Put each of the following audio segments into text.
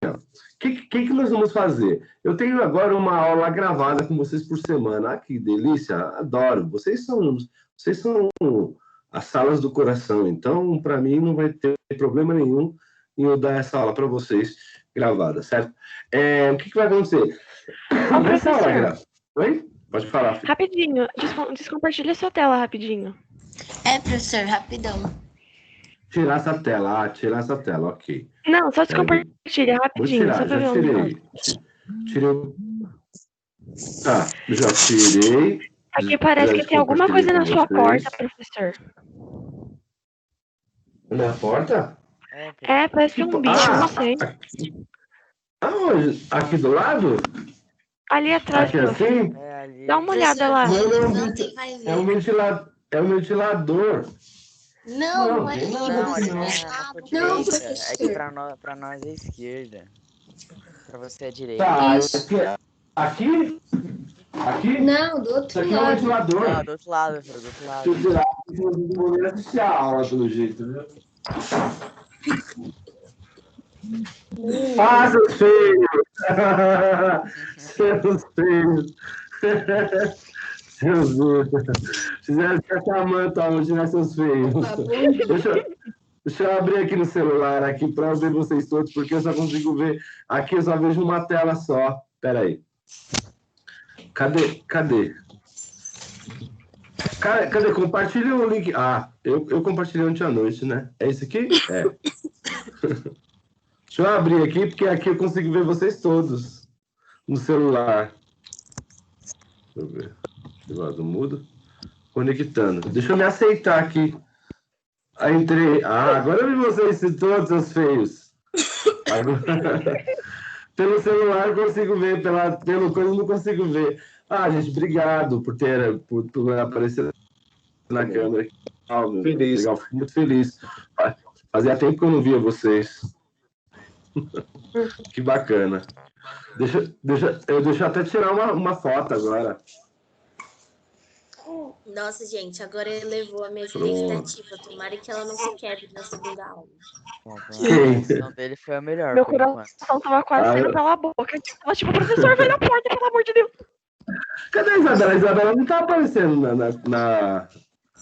então, o que nós vamos fazer? Eu tenho agora uma aula gravada com vocês por semana. Ah, que delícia, adoro. Vocês são as salas do coração, então, para mim, não vai ter problema nenhum em eu dar essa aula para vocês gravada, certo? O que vai acontecer? Nessa aula gravada... Oi? Pode falar, filho. Rapidinho, descompartilha sua tela rapidinho. Professor, rapidão. Tirar essa tela, ok. Não, só descompartilha rapidinho. Vou tirar, só pra já ver tirei. Tirei. Tá, já tirei. Aqui parece que tem alguma coisa na sua porta, professor. Na porta? Parece que é um bicho, não sei. Aonde? Aqui do lado? Ali atrás, aqui assim? Ali. Dá uma olhada lá. É um ventilador. Não é Não, ali não. Não, É que pra nós é esquerda. Pra você é direita. Tá, aqui? Aqui? Não, do outro Isso aqui é um lado. ventilador. Não, do outro lado, professor, do outro lado. Deixa eu tirar, eu vou assistir a aula pelo jeito, viu? Ah, seus feios! Seus feios! Jesus! Fizeram essa manta, vou tirar seus feios. Deixa eu abrir aqui no celular aqui para ver vocês todos, porque eu só consigo ver. Aqui eu só vejo uma tela só. Pera aí. Cadê? Cadê? Compartilha o link. Ah, eu compartilhei ontem à noite, né? É esse aqui? É. Deixa eu abrir aqui, porque aqui eu consigo ver vocês todos no celular. Deixa eu ver. Do mudo. Conectando. Deixa eu me aceitar aqui. Aí entrei. Ah, agora eu vi vocês todos, seus feios. Agora... Pelo celular eu consigo ver, pelo coisa eu não consigo ver. Ah, gente, obrigado por aparecer na câmera. Feliz. Legal, fico muito feliz. Fazia tempo que eu não via vocês. Que bacana. Deixa eu até tirar uma foto agora. Nossa, gente, agora ele levou a minha expectativa. Tomara que ela não se quebre na segunda aula. A ação dele foi a melhor. Meu coração tava quase saindo pela boca. Tipo, professor, vai na porta, pelo amor de Deus. Cadê a Isabela? A Isabela não tá aparecendo na...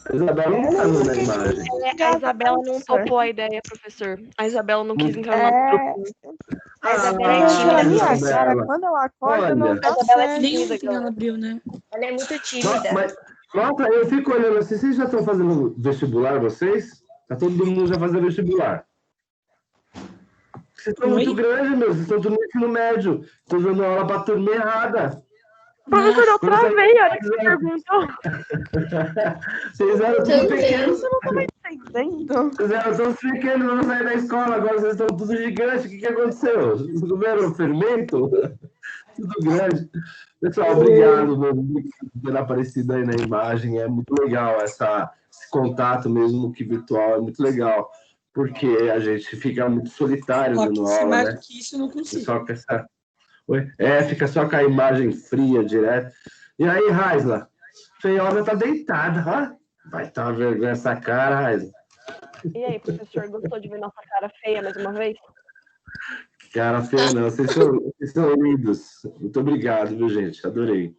A Isabela não tá na imagem. A Isabela não topou a ideia, professor. A Isabela não quis entrar no nosso grupo. A Isabela é tímida. Cara, quando ela acorda, não dá A Isabela é certo. tímida. Ela abriu, né? Ela é muito tímida. Nossa, eu fico olhando assim, vocês já estão fazendo vestibular, vocês? Tá todo mundo já fazendo vestibular. Vocês estão muito grandes, meu. Vocês estão tudo no ensino médio. Estão dando aula pra turma errada. Professor, eu travei a hora que você perguntou. Vocês eram tudo pequenos. Eu não tô entendendo. Vocês eram todos pequenos, não saíram da escola, agora vocês estão tudo gigantes. O que aconteceu? Vocês comeram fermento? Tudo grande. Pessoal, obrigado por ter aparecido aí na imagem. É muito legal esse contato mesmo que virtual, é muito legal. Porque a gente fica muito solitário dando aula, Mais né? do que isso, eu não consigo. Só com essa... fica só com a imagem fria direto. E aí, Raisla? Feiosa tá deitada, ó. Vai estar uma vergonha essa cara, Raisla. E aí, professor, gostou de ver nossa cara feia mais uma vez? Cara feia não, vocês são lindos. Muito obrigado, viu, gente? Adorei.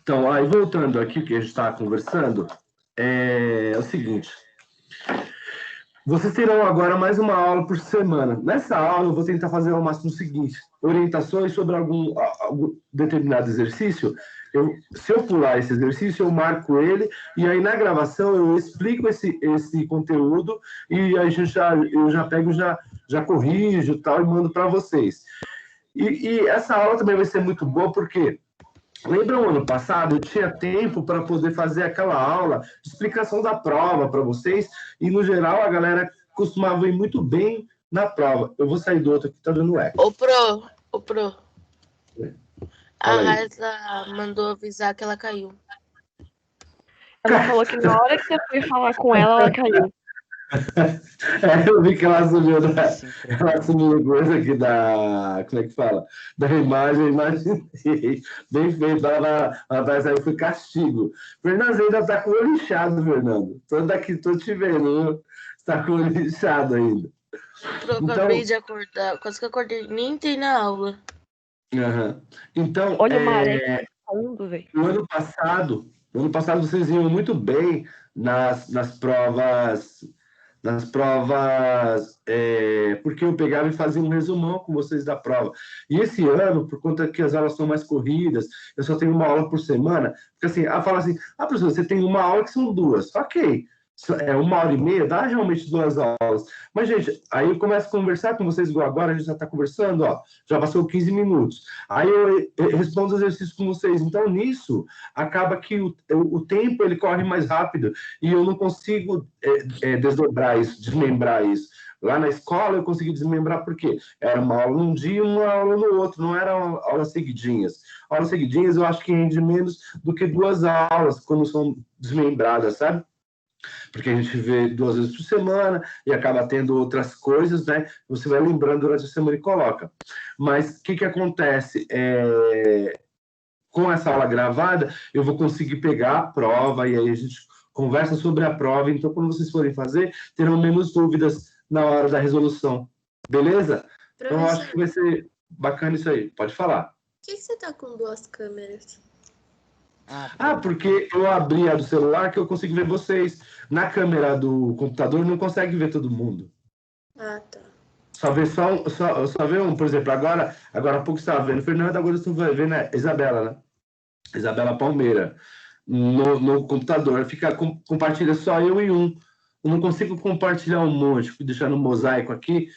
Então, aí voltando aqui, que a gente estava conversando, é o seguinte. Vocês terão agora mais uma aula por semana. Nessa aula, eu vou tentar fazer ao máximo o seguinte: orientações sobre algum determinado exercício. Se eu pular esse exercício, eu marco ele, e aí na gravação eu explico esse conteúdo, e aí eu já pego, já corrijo tal, e mando para vocês. E essa aula também vai ser muito boa, porque... Lembra o ano passado? Eu tinha tempo para poder fazer aquela aula de explicação da prova para vocês, e no geral a galera costumava ir muito bem na prova. Eu vou sair do outro aqui, tá dando eco. Ô, Pro. A Raisa mandou avisar que ela caiu. Ela falou que na hora que você foi falar com ela caiu. Eu vi que ela assumiu coisa aqui da... Como é que fala? Da imagem, imaginei. Bem feito, ela vai sair, foi castigo. Fernando, você ainda tá com o olho inchado, Fernando. Tô te vendo, viu? Você tá com o olho inchado ainda. Eu Então, acabei de acordar. Quase que eu acordei, nem entrei na aula. então Olha o maré fundo, velho. no ano passado vocês iam muito bem nas provas, porque eu pegava e fazia um resumão com vocês da prova. E esse ano, por conta que as aulas são mais corridas, eu só tenho uma aula por semana, porque assim, fala assim, professor, você tem uma aula que são duas. Ok, é 1h30, dá realmente 2 aulas. Mas, gente, aí eu começo a conversar com vocês igual agora, a gente já está conversando, ó, já passou 15 minutos. Aí eu respondo os exercícios com vocês. Então, nisso, acaba que o tempo ele corre mais rápido e eu não consigo desdobrar isso, desmembrar isso. Lá na escola eu consegui desmembrar porque era uma aula num dia e uma aula no outro, não eram aulas seguidinhas. Aulas seguidinhas eu acho que rende menos do que 2 aulas quando são desmembradas, sabe? Porque a gente vê 2 vezes por semana e acaba tendo outras coisas, né? Você vai lembrando durante a semana e coloca. Mas o que acontece? Com essa aula gravada, eu vou conseguir pegar a prova e aí a gente conversa sobre a prova. Então, quando vocês forem fazer, terão menos dúvidas na hora da resolução. Beleza? Então, eu acho que vai ser bacana isso aí. Pode falar. Por que você tá com 2 câmeras? Porque eu abri a do celular que eu consigo ver vocês. Na câmera do computador não consegue ver todo mundo. Ah, tá. Só vê um, por exemplo, agora há pouco você estava vendo Fernando, agora você vai vendo a Isabela, né? Isabela Palmeira. No computador. Compartilha só eu e um. Eu não consigo compartilhar um monte, deixar no mosaico aqui,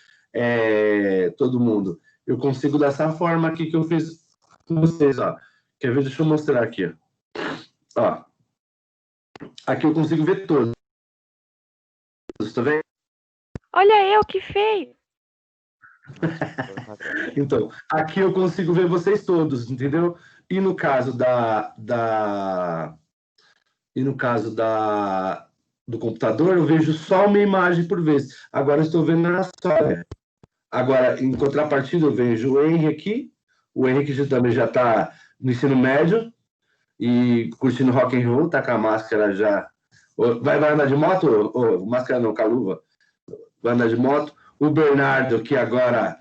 todo mundo. Eu consigo dessa forma aqui que eu fiz com vocês, ó. Quer ver? Deixa eu mostrar aqui, ó. Ó, aqui eu consigo ver todos. Tá vendo? Olha eu, que feio. Então, aqui eu consigo ver vocês todos, entendeu? E no caso do computador, eu vejo só uma imagem por vez. Agora eu estou vendo na história. Agora, em contrapartida, eu vejo o Henry aqui. O Henrique também já está no ensino médio e curtindo rock and roll, tá com a máscara já. Vai andar de moto? Máscara não, com a luva. Vai andar de moto. O Bernardo, que agora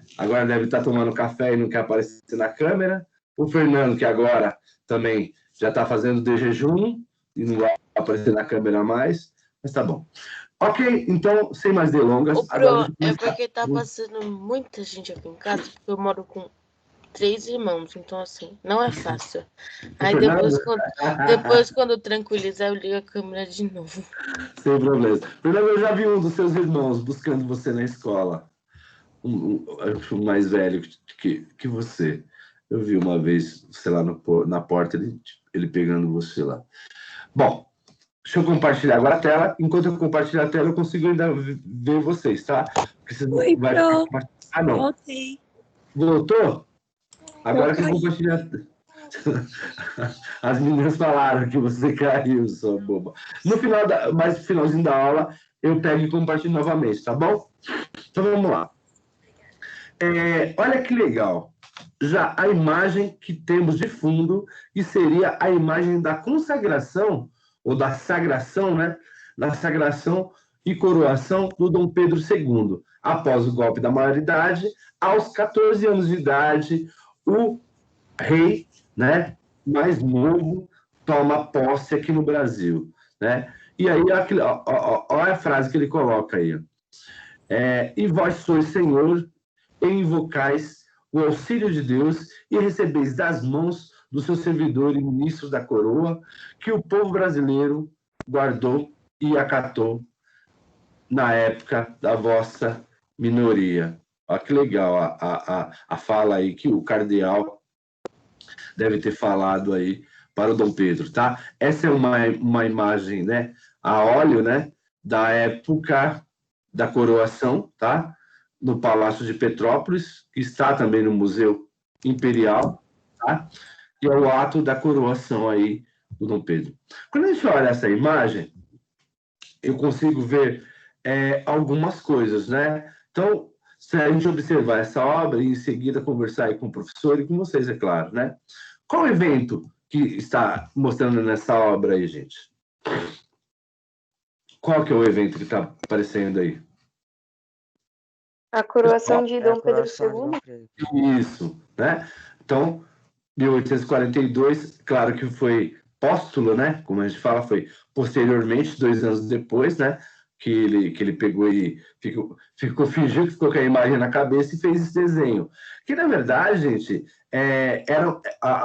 deve estar tomando café e não quer aparecer na câmera. O Fernando, que agora também já está fazendo de jejum e não vai aparecer na câmera mais. Mas tá bom. Ok, então, sem mais delongas. É porque tá passando muita gente aqui em casa, porque eu moro com 3 irmãos, então assim, não é fácil. Aí depois quando tranquilizar, eu ligo a câmera de novo. Sem problema. Fernando, eu já vi um dos seus irmãos buscando você na escola. Um mais velho que você. Eu vi uma vez, sei lá, na porta, ele pegando você lá. Bom, deixa eu compartilhar agora a tela. Enquanto eu compartilhar a tela, eu consigo ainda ver vocês, tá? Porque você Oi, vai Pro. ficar... não. Voltei. Voltou? Agora que eu compartilhar... As meninas falaram que você caiu, sua boba. No finalzinho da aula, eu pego e compartilho novamente, tá bom? Então vamos lá. Olha que legal. Já a imagem que temos de fundo, que seria a imagem da consagração, ou da sagração, né? Da sagração e coroação do Dom Pedro II. Após o golpe da maioridade, aos 14 anos de idade, o rei, né, mais novo, toma posse aqui no Brasil, né? E aí, olha a frase que ele coloca aí. E vós sois, Senhor, e invocais o auxílio de Deus e recebeis das mãos do seu servidor e ministro da coroa, que o povo brasileiro guardou e acatou na época da vossa minoria. Olha que legal a fala aí que o cardeal deve ter falado aí para o Dom Pedro, tá? Essa é uma imagem, né, a óleo, né, da época da coroação, tá? No Palácio de Petrópolis, que está também no Museu Imperial, tá? E é o ato da coroação aí do Dom Pedro. Quando a gente olha essa imagem, eu consigo ver algumas coisas, né? Então, se a gente observar essa obra e em seguida conversar aí com o professor e com vocês, é claro, né? Qual evento que está mostrando nessa obra aí, gente? Qual que é o evento que está aparecendo aí? A coroação de É a Dom Pedro coroação de Dom II? Pedro. Isso, né? Então, 1842, claro que foi póstulo, né? Como a gente fala, foi posteriormente, 2 anos depois, né? Que ele pegou e fingiu que ficou com a imagem na cabeça e fez esse desenho. Que, na verdade, gente,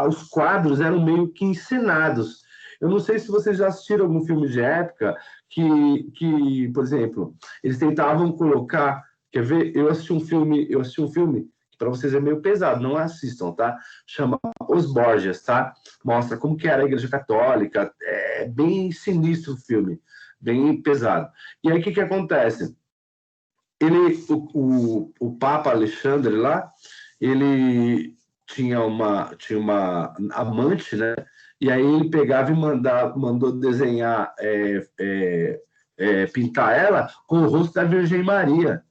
os quadros eram meio que encenados. Eu não sei se vocês já assistiram algum filme de época que, por exemplo, eles tentavam colocar... Quer ver? Eu assisti um filme que para vocês é meio pesado, não assistam, tá? Chama Os Borgias, tá? Mostra como que era a Igreja Católica, é bem sinistro o filme, bem pesado. E aí o que acontece? O Papa Alexandre lá, ele tinha uma amante, né? E aí ele pegava e mandou desenhar, pintar ela com o rosto da Virgem Maria.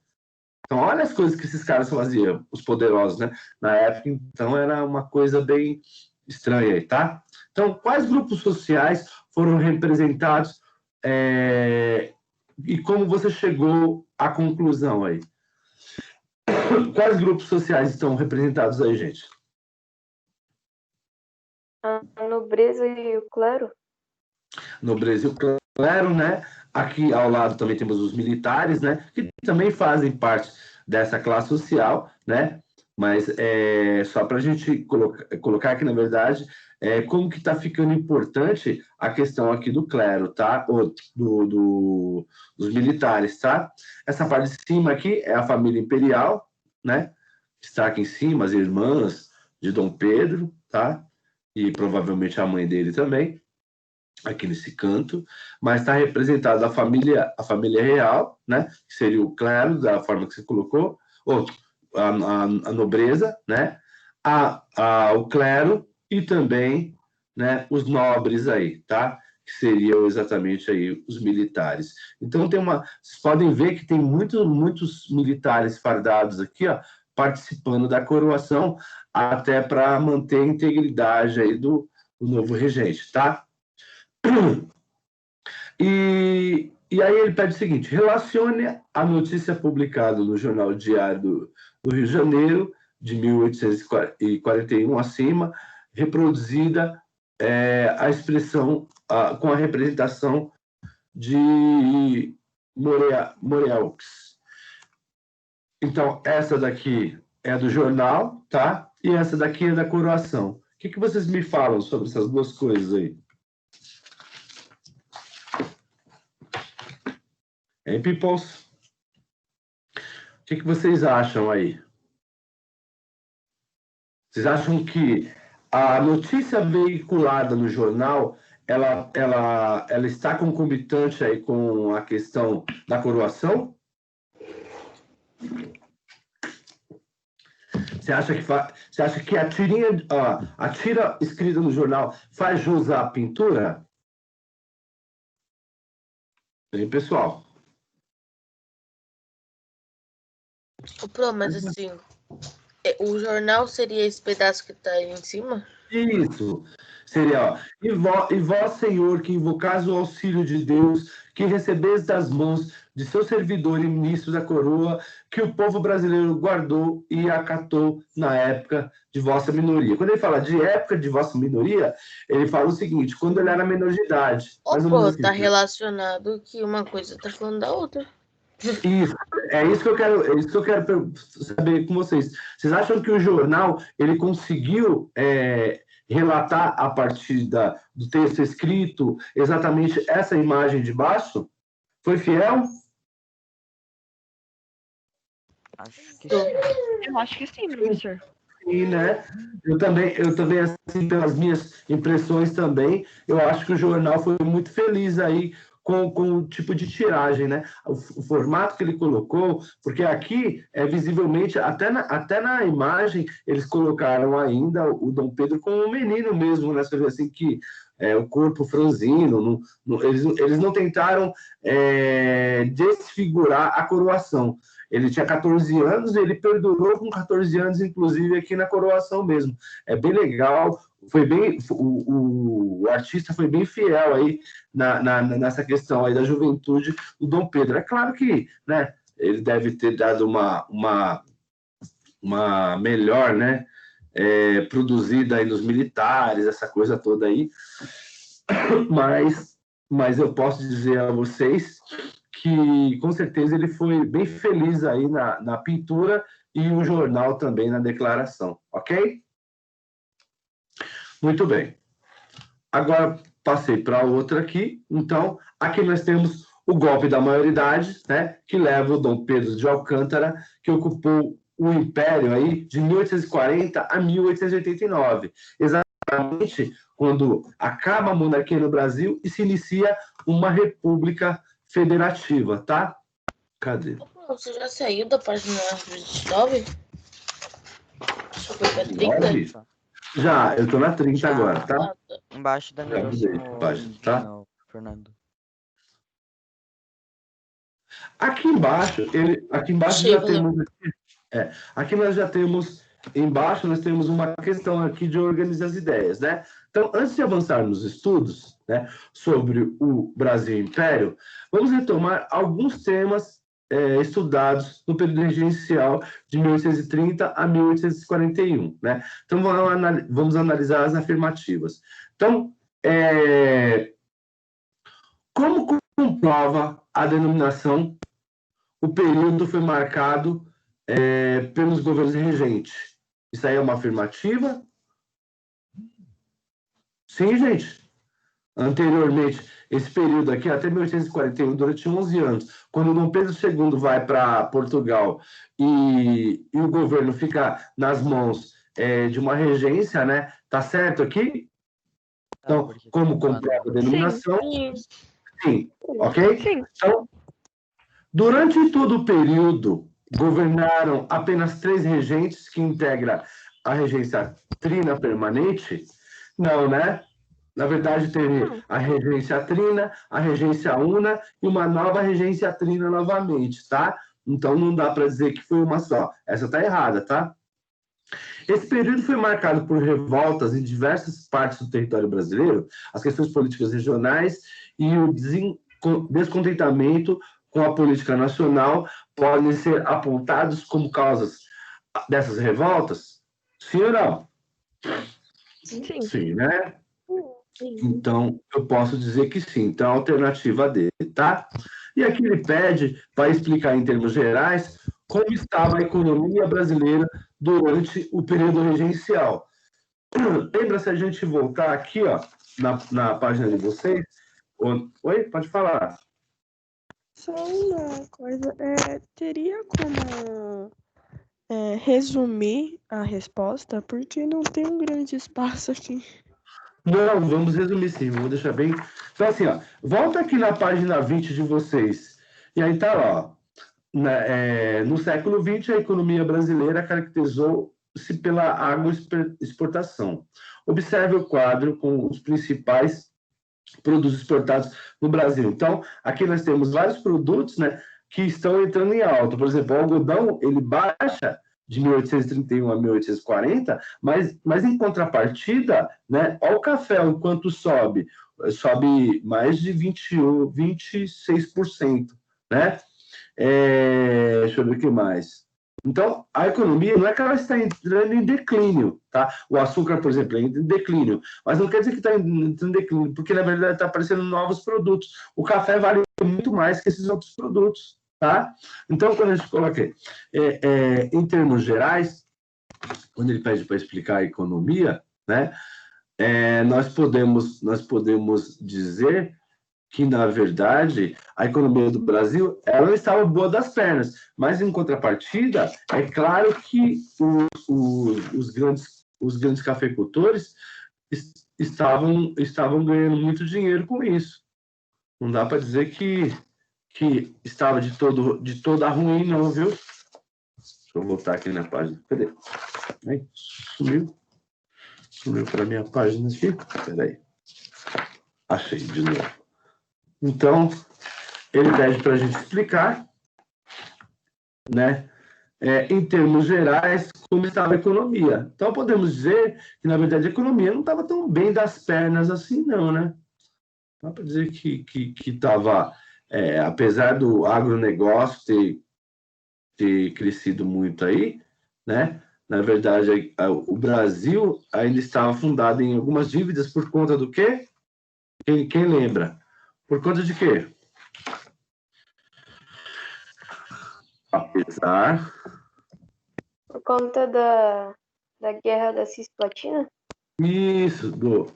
Então, olha as coisas que esses caras faziam, os poderosos, né? Na época, então, era uma coisa bem estranha aí, tá? Então, quais grupos sociais foram representados e como você chegou à conclusão aí? Quais grupos sociais estão representados aí, gente? A nobreza e o clero? Nobreza e o clero, né? Aqui ao lado também temos os militares, né? Que também fazem parte dessa classe social, né? Mas só para a gente colocar aqui, na verdade, como que está ficando importante a questão aqui do clero, tá? Ou dos militares, tá? Essa parte de cima aqui é a família imperial, né? Está aqui em cima, as irmãs de Dom Pedro, tá? E provavelmente a mãe dele também, aqui nesse canto, mas está representada a família real, né? Que seria o clero, da forma que você colocou, ou a nobreza, né? O clero e também, né, os nobres aí, tá? Que seriam exatamente aí os militares. Então vocês podem ver que tem muitos militares fardados aqui, ó, participando da coroação, até para manter a integridade aí do novo regente, tá? E aí ele pede o seguinte: relacione a notícia publicada no Jornal Diário do Rio de Janeiro, de 1841 acima, reproduzida a expressão com a representação de Moreux. Então, essa daqui é do jornal, tá? E essa daqui é da coroação. O que vocês me falam sobre essas duas coisas aí? Hein, peoples? O que vocês acham aí? Vocês acham que a notícia veiculada no jornal, ela está concomitante aí com a questão da coroação? Você acha que a tira escrita no jornal faz jus à pintura? Hein, pessoal? Mas assim, o jornal seria esse pedaço que tá aí em cima? Isso. Seria, ó. E vós, Senhor, que invocais o auxílio de Deus, que recebeis das mãos de seu servidor e ministro da coroa, que o povo brasileiro guardou e acatou na época de vossa minoria. Quando ele fala de época de vossa minoria, ele fala o seguinte: quando ele era menor de idade. Tá relacionado que uma coisa tá falando da outra. Isso, é isso que eu quero saber com vocês. Vocês acham que o jornal ele conseguiu relatar a partir do texto escrito exatamente essa imagem de baixo? Foi fiel? Acho que sim. Eu acho que sim, professor. Sim, né? Eu também, assim, pelas minhas impressões também, eu acho que o jornal foi muito feliz aí com o tipo de tiragem, né? O formato que ele colocou, porque aqui visivelmente, até na imagem, eles colocaram ainda o Dom Pedro como um menino mesmo, né? Você vê assim que o corpo franzino, eles não tentaram desfigurar a coroação. Ele tinha 14 anos e ele perdurou com 14 anos, inclusive aqui na coroação mesmo. É bem legal. O artista foi bem fiel aí nessa questão aí da juventude do Dom Pedro. É claro que, né, ele deve ter dado uma melhor, né, produzida aí nos militares, essa coisa toda aí, mas eu posso dizer a vocês que, com certeza, ele foi bem feliz aí na pintura e o jornal também na declaração, ok? Muito bem. Agora, passei para outra aqui. Então, aqui nós temos o golpe da maioridade, né, que leva o Dom Pedro de Alcântara, que ocupou o Império aí de 1840 a 1889. Exatamente quando acaba a monarquia no Brasil e se inicia uma república federativa, tá? Cadê? Você já saiu da página 29? Só foi pra 30? 9? Já, eu tô na 30 agora, tá? Embaixo da Já negócio mudei, página, tá? original, Fernando. Aqui embaixo já temos... aqui nós já temos... Embaixo nós temos uma questão aqui de organizar as ideias, né? Então, antes de avançar nos estudos, né, sobre o Brasil Império, vamos retomar alguns temas estudados no período regencial de 1830 a 1841, né? Então, vamos analisar as afirmativas. Então, como comprova a denominação, o período foi marcado pelos governos regentes? Isso aí é uma afirmativa? Sim, gente. Anteriormente, esse período aqui, até 1841, durante 11 anos, quando Dom Pedro II vai para Portugal e o governo fica nas mãos de uma regência, né? Tá certo aqui? Então, como comprova a denominação? Sim. Ok? Sim. Então, durante todo o período, governaram apenas 3 regentes, que integram a regência trina permanente? Não, né? Na verdade, teve a regência trina, a regência una e uma nova regência trina novamente, tá? Então, não dá para dizer que foi uma só. Essa está errada, tá? Esse período foi marcado por revoltas em diversas partes do território brasileiro, as questões políticas regionais e o descontentamento com a política nacional podem ser apontados como causas dessas revoltas? Sim ou não? Sim. Sim, né? Então, eu posso dizer que sim. Então, a alternativa dele, tá? E aqui ele pede para explicar em termos gerais como estava a economia brasileira durante o período regencial. Lembra se a gente voltar aqui, ó, na página de vocês? Oi? Pode falar. Só uma coisa, teria como resumir a resposta, porque não tem um grande espaço aqui. Não, vamos resumir sim, vamos deixar bem... Então, assim, ó, volta aqui na página 20 de vocês, e aí tá lá, ó, no século XX, a economia brasileira caracterizou-se pela agroexportação. Observe o quadro com os principais produtos exportados no Brasil. Então, aqui nós temos vários produtos, né, que estão entrando em alta. Por exemplo, o algodão, ele baixa de 1831 a 1840, mas em contrapartida, né, olha o café, o quanto sobe mais de 26%, né? Deixa eu ver o que mais. Então, a economia não é que ela está entrando em declínio, tá? O açúcar, por exemplo, entra em declínio, mas não quer dizer que está entrando em declínio, porque, na verdade, está aparecendo novos produtos. O café vale muito mais que esses outros produtos, tá? Então, quando a gente coloca em termos gerais, quando ele pede para explicar a economia, né, nós podemos dizer que, na verdade, a economia do Brasil ela não estava boa das pernas, mas, em contrapartida, é claro que os grandes cafeicultores estavam ganhando muito dinheiro com isso. Não dá para dizer que estava de toda ruim, não, viu? Deixa eu voltar aqui na página. Cadê? Aí, sumiu para minha página aqui. Peraí. Achei de novo. Então, ele pede para a gente explicar, né, em termos gerais, como estava a economia. Então, podemos dizer que, na verdade, a economia não estava tão bem das pernas assim, não, né? Dá para dizer que estava, apesar do agronegócio ter ter crescido muito aí, né? Na verdade, o Brasil ainda estava fundado em algumas dívidas por conta do quê? Quem lembra? Por conta de quê? Apesar... Por conta da guerra da Cisplatina? Isso, do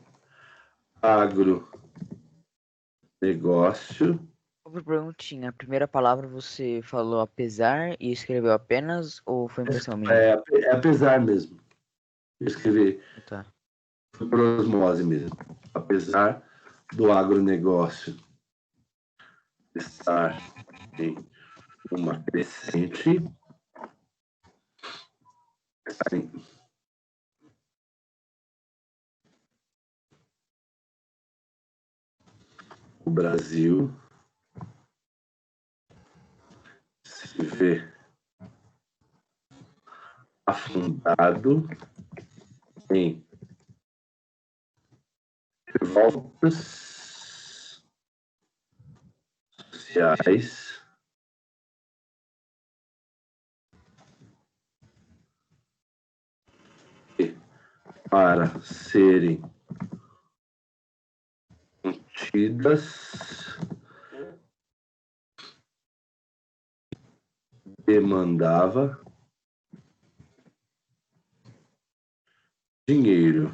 agronegócio. Uma perguntinha. A primeira palavra você falou apesar e escreveu apenas ou foi impressão minha? É apesar mesmo. Eu escrevi, Tá. foi por osmose mesmo. Apesar do agronegócio estar em uma crescente, o Brasil se vê afundado em revoltas sociais que, para serem contidas, demandava dinheiro.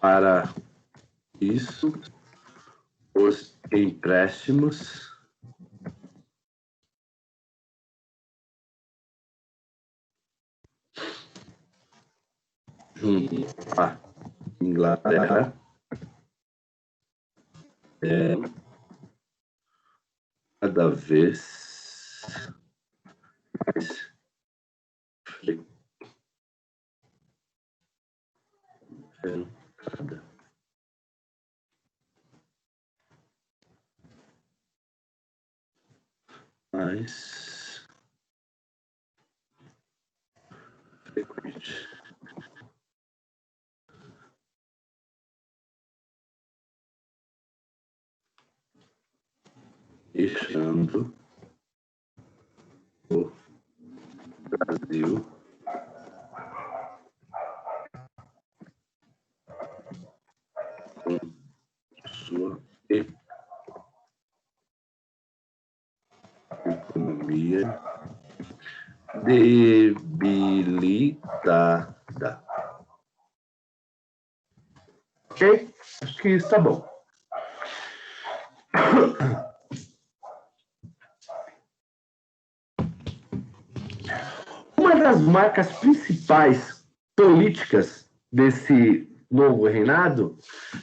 Para isso, os empréstimos junto à Inglaterra cada vez mais frequentada. Mais frequente. Deixando o Brasil com sua economia debilitada. Ok? Acho que isso tá bom. Uma das marcas principais políticas desse novo reinado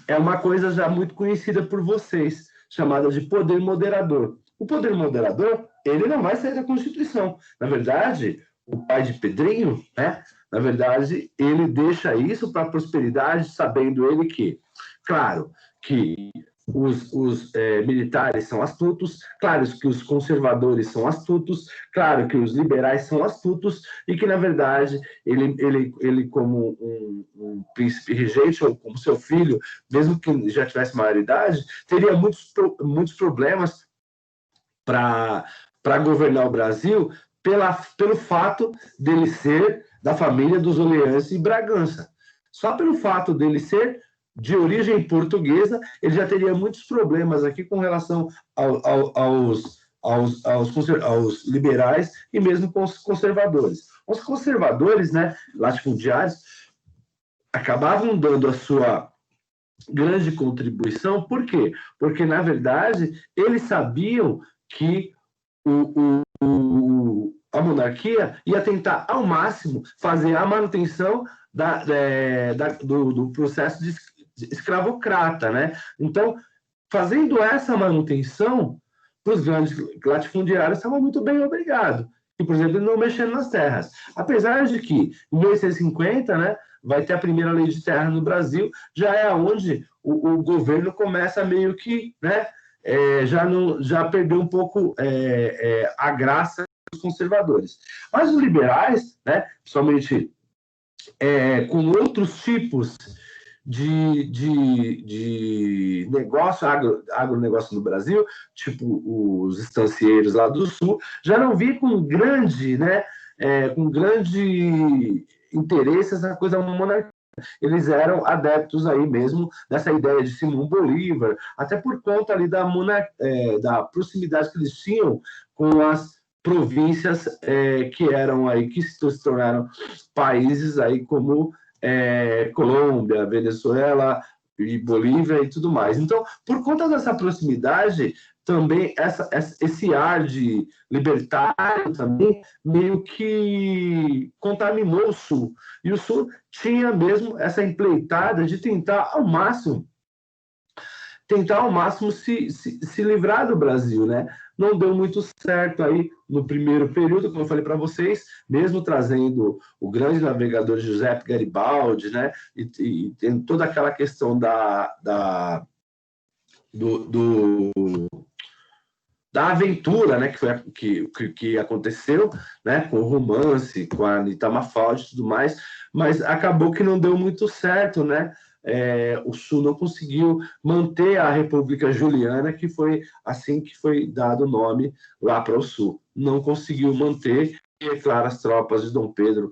é uma coisa já muito conhecida por vocês, chamada de poder moderador. O poder moderador, ele não vai sair da Constituição. Na verdade, o pai de Pedrinho, né? Na verdade, ele deixa isso para a prosperidade, sabendo ele que, claro, que os militares são astutos, claro que os conservadores são astutos, claro que os liberais são astutos, e que, na verdade, ele como um príncipe regente, ou como seu filho, mesmo que já tivesse maioridade, teria muitos problemas para governar o Brasil pelo fato dele ser da família dos Orleans e Bragança. Só pelo fato dele ser de origem portuguesa, ele já teria muitos problemas aqui com relação aos liberais e mesmo com os conservadores. Os conservadores, né, latifundiários, acabavam dando a sua grande contribuição. Por quê? Porque, na verdade, eles sabiam que a monarquia ia tentar, ao máximo, fazer a manutenção do processo de escravocrata, né? Então, fazendo essa manutenção, os grandes latifundiários estavam muito bem obrigados. E, por exemplo, não mexendo nas terras. Apesar de que, em 1850, né, vai ter a primeira lei de terra no Brasil, já é onde o governo começa meio que, né, já perdeu um pouco a graça dos conservadores. Mas os liberais, né, principalmente com outros tipos de negócio, agronegócio no Brasil, tipo os estancieiros lá do Sul, já não vi com grande, né, com grande interesse essa coisa monarquia. Eles eram adeptos aí mesmo dessa ideia de Simão Bolívar, até por conta ali da proximidade que eles tinham com as províncias que eram aí, que se tornaram países aí como Colômbia, Venezuela e Bolívia e tudo mais. Então, por conta dessa proximidade, também esse ar de libertário também meio que contaminou o Sul. E o Sul tinha mesmo essa empreitada de tentar ao máximo se livrar do Brasil, né? Não deu muito certo aí no primeiro período, como eu falei para vocês, mesmo trazendo o grande navegador Giuseppe Garibaldi, né? E tem toda aquela questão da aventura, né, que aconteceu, né, com o romance, com a Anita Mafaldi e tudo mais, mas acabou que não deu muito certo, né? O Sul não conseguiu manter a República Juliana, que foi assim que foi dado o nome lá para o Sul. Não conseguiu manter, e, é claro, as tropas de Dom Pedro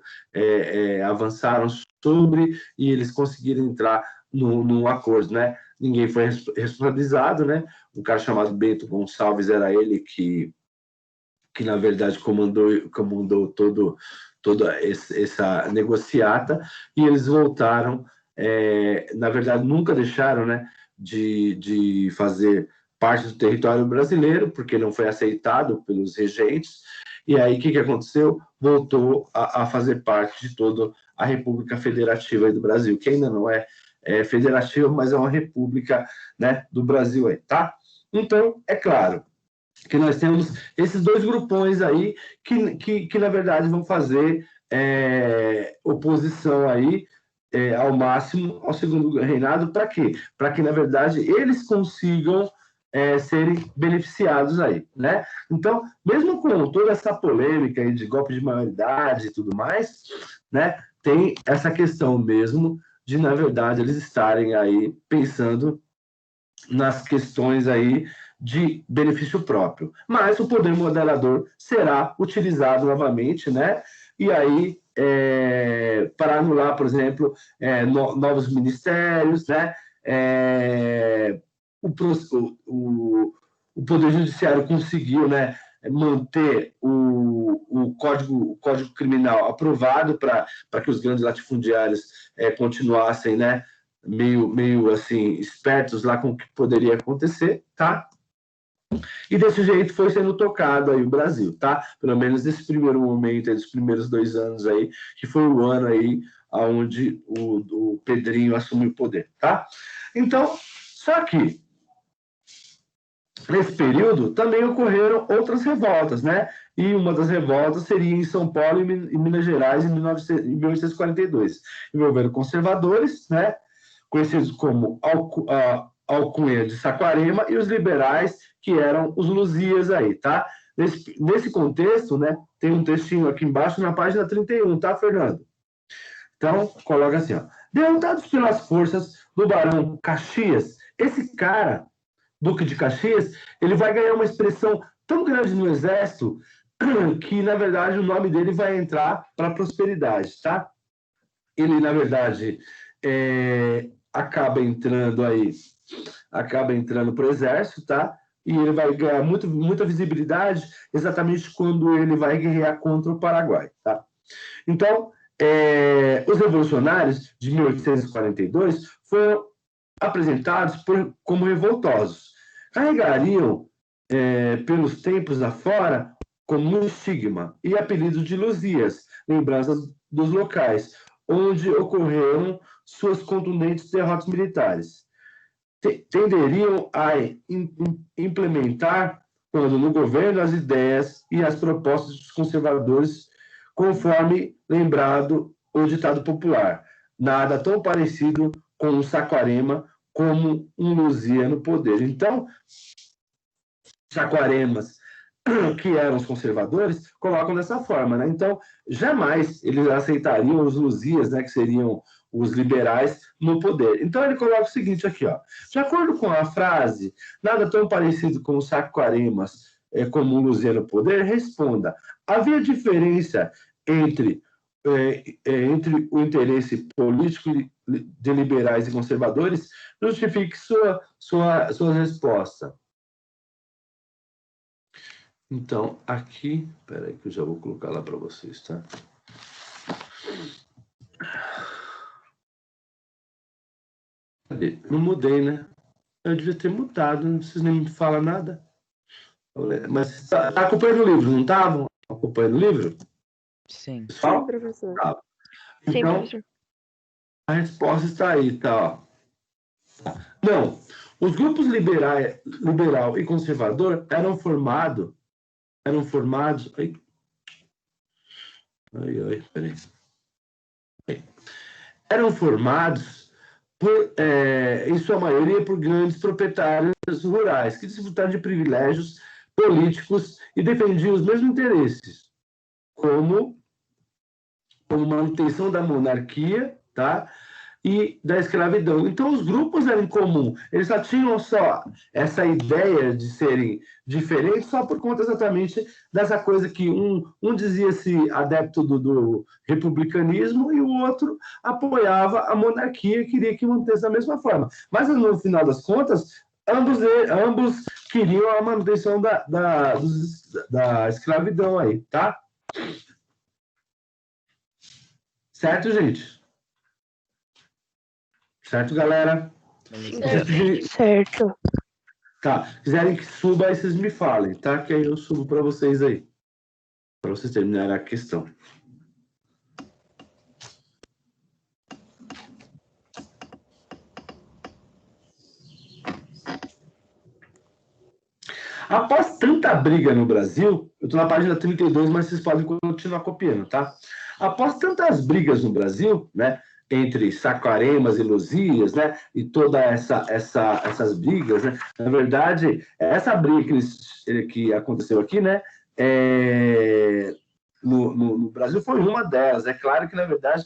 avançaram sobre e eles conseguiram entrar num acordo, né? Ninguém foi responsabilizado, né? Um cara chamado Bento Gonçalves era ele que na verdade comandou toda essa negociata, e eles voltaram, na verdade nunca deixaram, né, de fazer parte do território brasileiro, porque não foi aceitado pelos regentes, e aí o que aconteceu? Voltou a fazer parte de toda a República Federativa do Brasil, que ainda não é federativa, mas é uma república, né, do Brasil aí, tá? Então, é claro que nós temos esses dois grupões aí que na verdade vão fazer oposição aí ao máximo ao segundo reinado. Para quê? Para que, na verdade, eles consigam serem beneficiados aí, né? Então, mesmo com toda essa polêmica aí de golpe de maioridade e tudo mais, né, tem essa questão mesmo de, na verdade, eles estarem aí pensando nas questões aí de benefício próprio. Mas o poder moderador será utilizado novamente, né? E aí, para anular, por exemplo, novos ministérios, né? O Poder Judiciário conseguiu, né, manter o Código Criminal aprovado para que os grandes latifundiários continuassem, né, meio assim, espertos lá com o que poderia acontecer, tá? E desse jeito foi sendo tocado aí o Brasil, tá? Pelo menos nesse primeiro momento, aí, dos primeiros 2 anos aí, que foi o ano aí onde o Pedrinho assumiu o poder, tá? Então, só que nesse período também ocorreram outras revoltas, né? E uma das revoltas seria em São Paulo e Minas Gerais em 1842, envolvendo conservadores, né, conhecidos como Alcunha de Saquarema, e os liberais, que eram os Luzias aí, tá? Nesse contexto, né, tem um textinho aqui embaixo na página 31, tá, Fernando? Então, coloca assim, ó. Derrotados pelas forças do Barão Caxias, esse cara, Duque de Caxias, ele vai ganhar uma expressão tão grande no exército que, na verdade, o nome dele vai entrar para a prosperidade, tá? Ele, na verdade, acaba entrando para o exército, tá? E ele vai ganhar muita visibilidade exatamente quando ele vai guerrear contra o Paraguai, tá? Então, os revolucionários de 1842 foram apresentados como revoltosos. Carregariam pelos tempos afora como um estigma e apelido de Luzias, lembranças dos locais onde ocorreram suas contundentes derrotas militares. Tenderiam a implementar, quando no governo, as ideias e as propostas dos conservadores, conforme lembrado o ditado popular: nada tão parecido com um Saquarema como um Luzia no poder. Então, Saquaremas, que eram os conservadores, colocam dessa forma, né? Então, jamais eles aceitariam os Luzias, né, que seriam os liberais no poder. Então ele coloca o seguinte aqui, ó. De acordo com a frase, nada tão parecido com os Saquaremas como o Luzia no poder, responda, havia diferença entre o interesse político de liberais e conservadores? Justifique sua resposta. Então, aqui, peraí que eu já vou colocar lá para vocês, tá? Cadê? Não mudei, né? Eu devia ter mudado, vocês nem me falam nada. Mas tá acompanhando o livro, não estavam acompanhando o livro? Sim. Pessoal? Sim, professor. Tá. Sim, Então, professor. a resposta está aí, tá? Ó. Não, os grupos liberal e conservador eram formados. Ai, peraí. Eram formados, em sua maioria, por grandes proprietários rurais, que desfrutaram de privilégios políticos e defendiam os mesmos interesses, como manutenção da monarquia, tá? E da escravidão. Então, os grupos eram em comum. Eles só tinham essa ideia de serem diferentes só por conta exatamente dessa coisa que um dizia-se adepto do republicanismo e o outro apoiava a monarquia e queria que mantesse da mesma forma. Mas, no final das contas, ambos queriam a manutenção da escravidão aí, tá? Certo, gente? Certo, galera? Certo. Tá. Quiserem que suba, aí vocês me falem, tá? Que aí eu subo para vocês aí. Para vocês terminarem a questão. Após tanta briga no Brasil, eu estou na página 32, mas vocês podem continuar copiando, tá? Após tantas brigas no Brasil, né? Entre Saquaremas e Luzias, né? E todas essas brigas, né? Na verdade, essa briga que aconteceu aqui, né? No Brasil foi uma delas. É claro que, na verdade,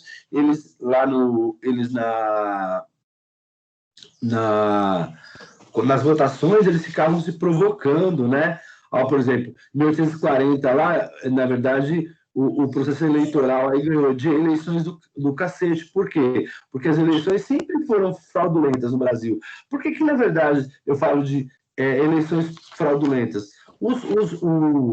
nas votações, eles ficavam se provocando, né? Por exemplo, em 1840, lá, na verdade, o processo eleitoral aí ganhou de eleições do cacete. Por quê? Porque as eleições sempre foram fraudulentas no Brasil. Por que, na verdade, eu falo de eleições fraudulentas?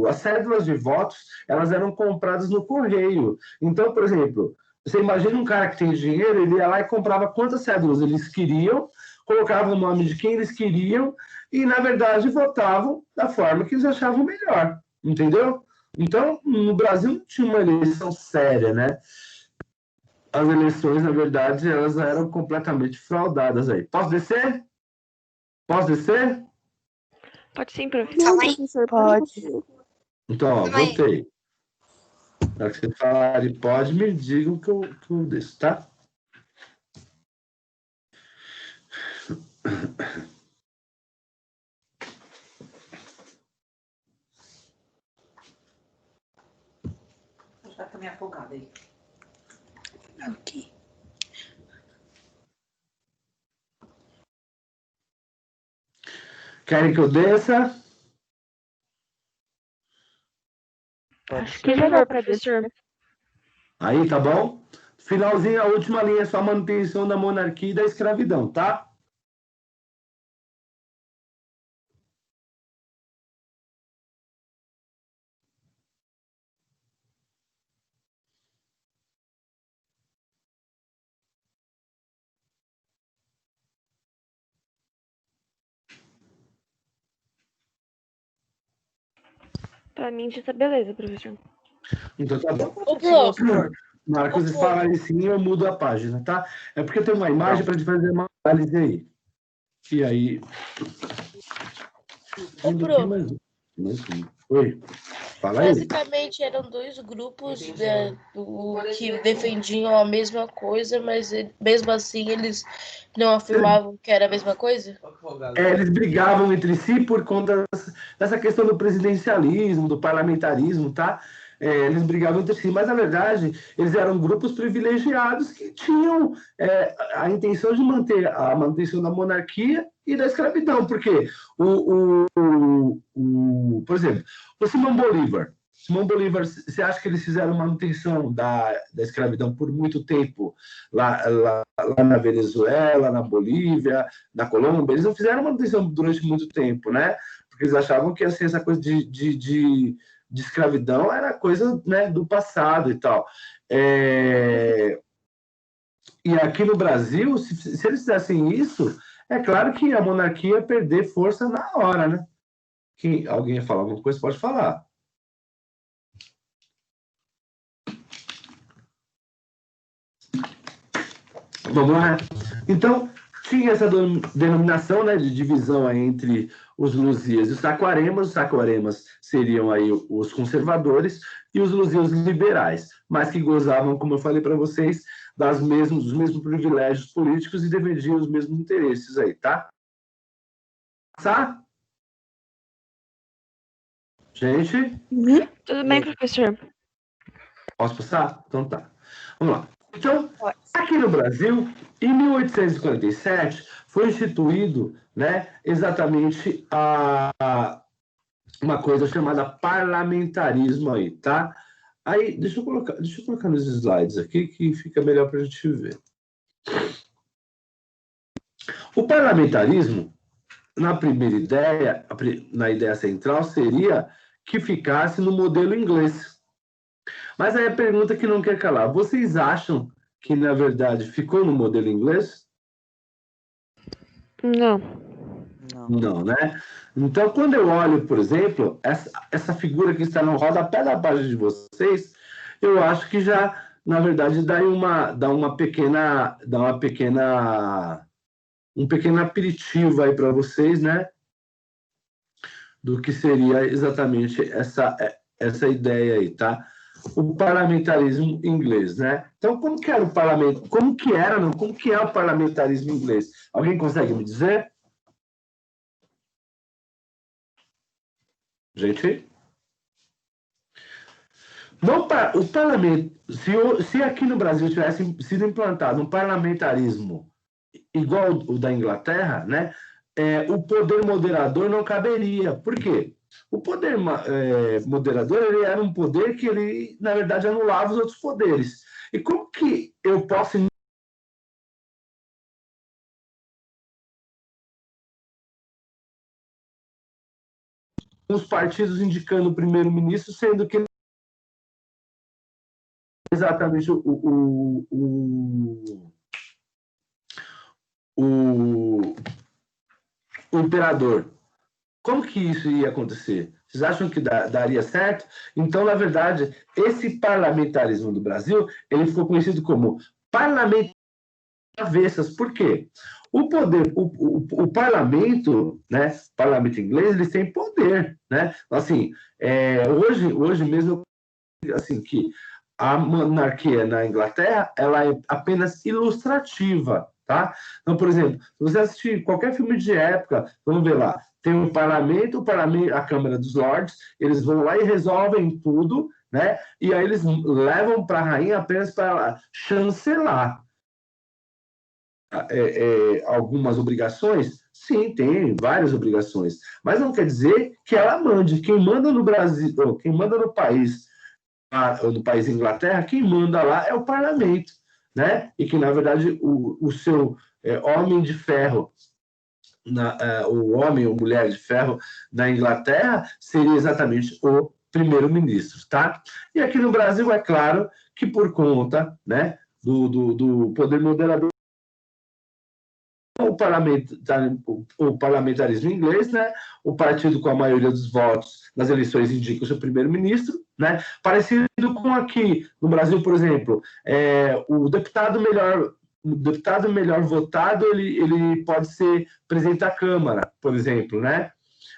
As cédulas de votos, elas eram compradas no correio. Então, por exemplo, você imagina um cara que tem dinheiro, ele ia lá e comprava quantas cédulas eles queriam, colocavam o nome de quem eles queriam e, na verdade, votavam da forma que eles achavam melhor, entendeu? Então, no Brasil não tinha uma eleição séria, né? As eleições, na verdade, elas eram completamente fraudadas aí. Posso descer? Posso descer? Pode sim, professor. Não, professor, pode. Então, ó, voltei. Na hora que vocês falarem pode, me digam que eu desço, tá? Tá meio afogada aí. Ok. Querem que eu desça? Acho que já dá, professor. Aí, tá bom? Finalzinho, a última linha é só a manutenção da monarquia e da escravidão, tá? Pra mim já tá beleza, professor. Então tá bom. Ô, prof. Na hora que vocês falarem sim, eu mudo a página, tá? É porque tem uma imagem para gente fazer uma análise aí. E aí... Ô, prof. Oi, fala aí. Basicamente eram dois grupos que defendiam a mesma coisa, mas mesmo assim eles não afirmavam que era a mesma coisa? Eles brigavam entre si por conta dessa questão do presidencialismo, do parlamentarismo, tá? eles brigavam entre si, mas, na verdade, eles eram grupos privilegiados que tinham a intenção de manter a manutenção da monarquia e da escravidão, porque, por exemplo, o Simão Bolívar, você acha que eles fizeram manutenção da escravidão por muito tempo lá na Venezuela, na Bolívia, na Colômbia? Eles não fizeram manutenção durante muito tempo, né? Porque eles achavam que assim, essa coisa de escravidão era coisa, né, do passado e tal. E aqui no Brasil, se eles fizessem isso, é claro que a monarquia ia perder força na hora, né? Alguém ia falar alguma coisa, pode falar. Vamos lá. Então, tinha essa denominação, né, de divisão aí entre os Luzias e os Saquaremas. Os Saquaremas seriam aí os conservadores e os Luzias os liberais, mas que gozavam, como eu falei para vocês, dos mesmos privilégios políticos e defendiam os mesmos interesses aí, tá? Tá? Gente? Tudo bem, professor? Posso passar? Então tá. Vamos lá. Então, aqui no Brasil, em 1847, foi instituído, né, exatamente uma coisa chamada parlamentarismo aí, tá? Aí, deixa eu colocar nos slides aqui, que fica melhor para a gente ver. O parlamentarismo, na primeira ideia, na ideia central, seria que ficasse no modelo inglês. Mas aí a pergunta que não quer calar, vocês acham que, na verdade, ficou no modelo inglês? Não. Não, né? Então, quando eu olho, por exemplo, essa figura que está no rodapé da página de vocês, eu acho que já, na verdade, um pequeno aperitivo aí para vocês, né? Do que seria exatamente essa ideia aí, tá? O parlamentarismo inglês, né? Então, como que era o parlamento? Como que é o parlamentarismo inglês? Alguém consegue me dizer? Gente? O parlamento, se aqui no Brasil tivesse sido implantado um parlamentarismo igual o da Inglaterra, né? O poder moderador não caberia. Por quê? O poder moderador ele era um poder que ele, na verdade, anulava os outros poderes. E como que eu posso... os partidos indicando o primeiro-ministro, sendo que exatamente o imperador. Como que isso ia acontecer? Vocês acham que daria certo? Então, na verdade, esse parlamentarismo do Brasil, ele ficou conhecido como parlamento avessas. Por quê? O poder, o parlamento, né? O parlamento inglês, eles têm poder, né? Assim, hoje mesmo, assim, que a monarquia na Inglaterra, ela é apenas ilustrativa, tá? Então, por exemplo, se você assistir qualquer filme de época, vamos ver lá, tem o parlamento, a Câmara dos Lordes, eles vão lá e resolvem tudo, né? E aí eles levam para a rainha apenas para chancelar. Algumas obrigações? Sim, tem várias obrigações. Mas não quer dizer que ela mande. Quem manda no Brasil, quem manda no país Inglaterra, quem manda lá é o parlamento, né? E que, na verdade, o seu homem de ferro, o homem ou mulher de ferro na Inglaterra seria exatamente o primeiro-ministro, tá? E aqui no Brasil, é claro que por conta, né, do poder moderador, o parlamentarismo inglês, né, o partido com a maioria dos votos nas eleições indica o seu primeiro-ministro, né, parecido com aqui no Brasil, por exemplo, o deputado melhor votado, ele pode ser presidente da Câmara, por exemplo, né?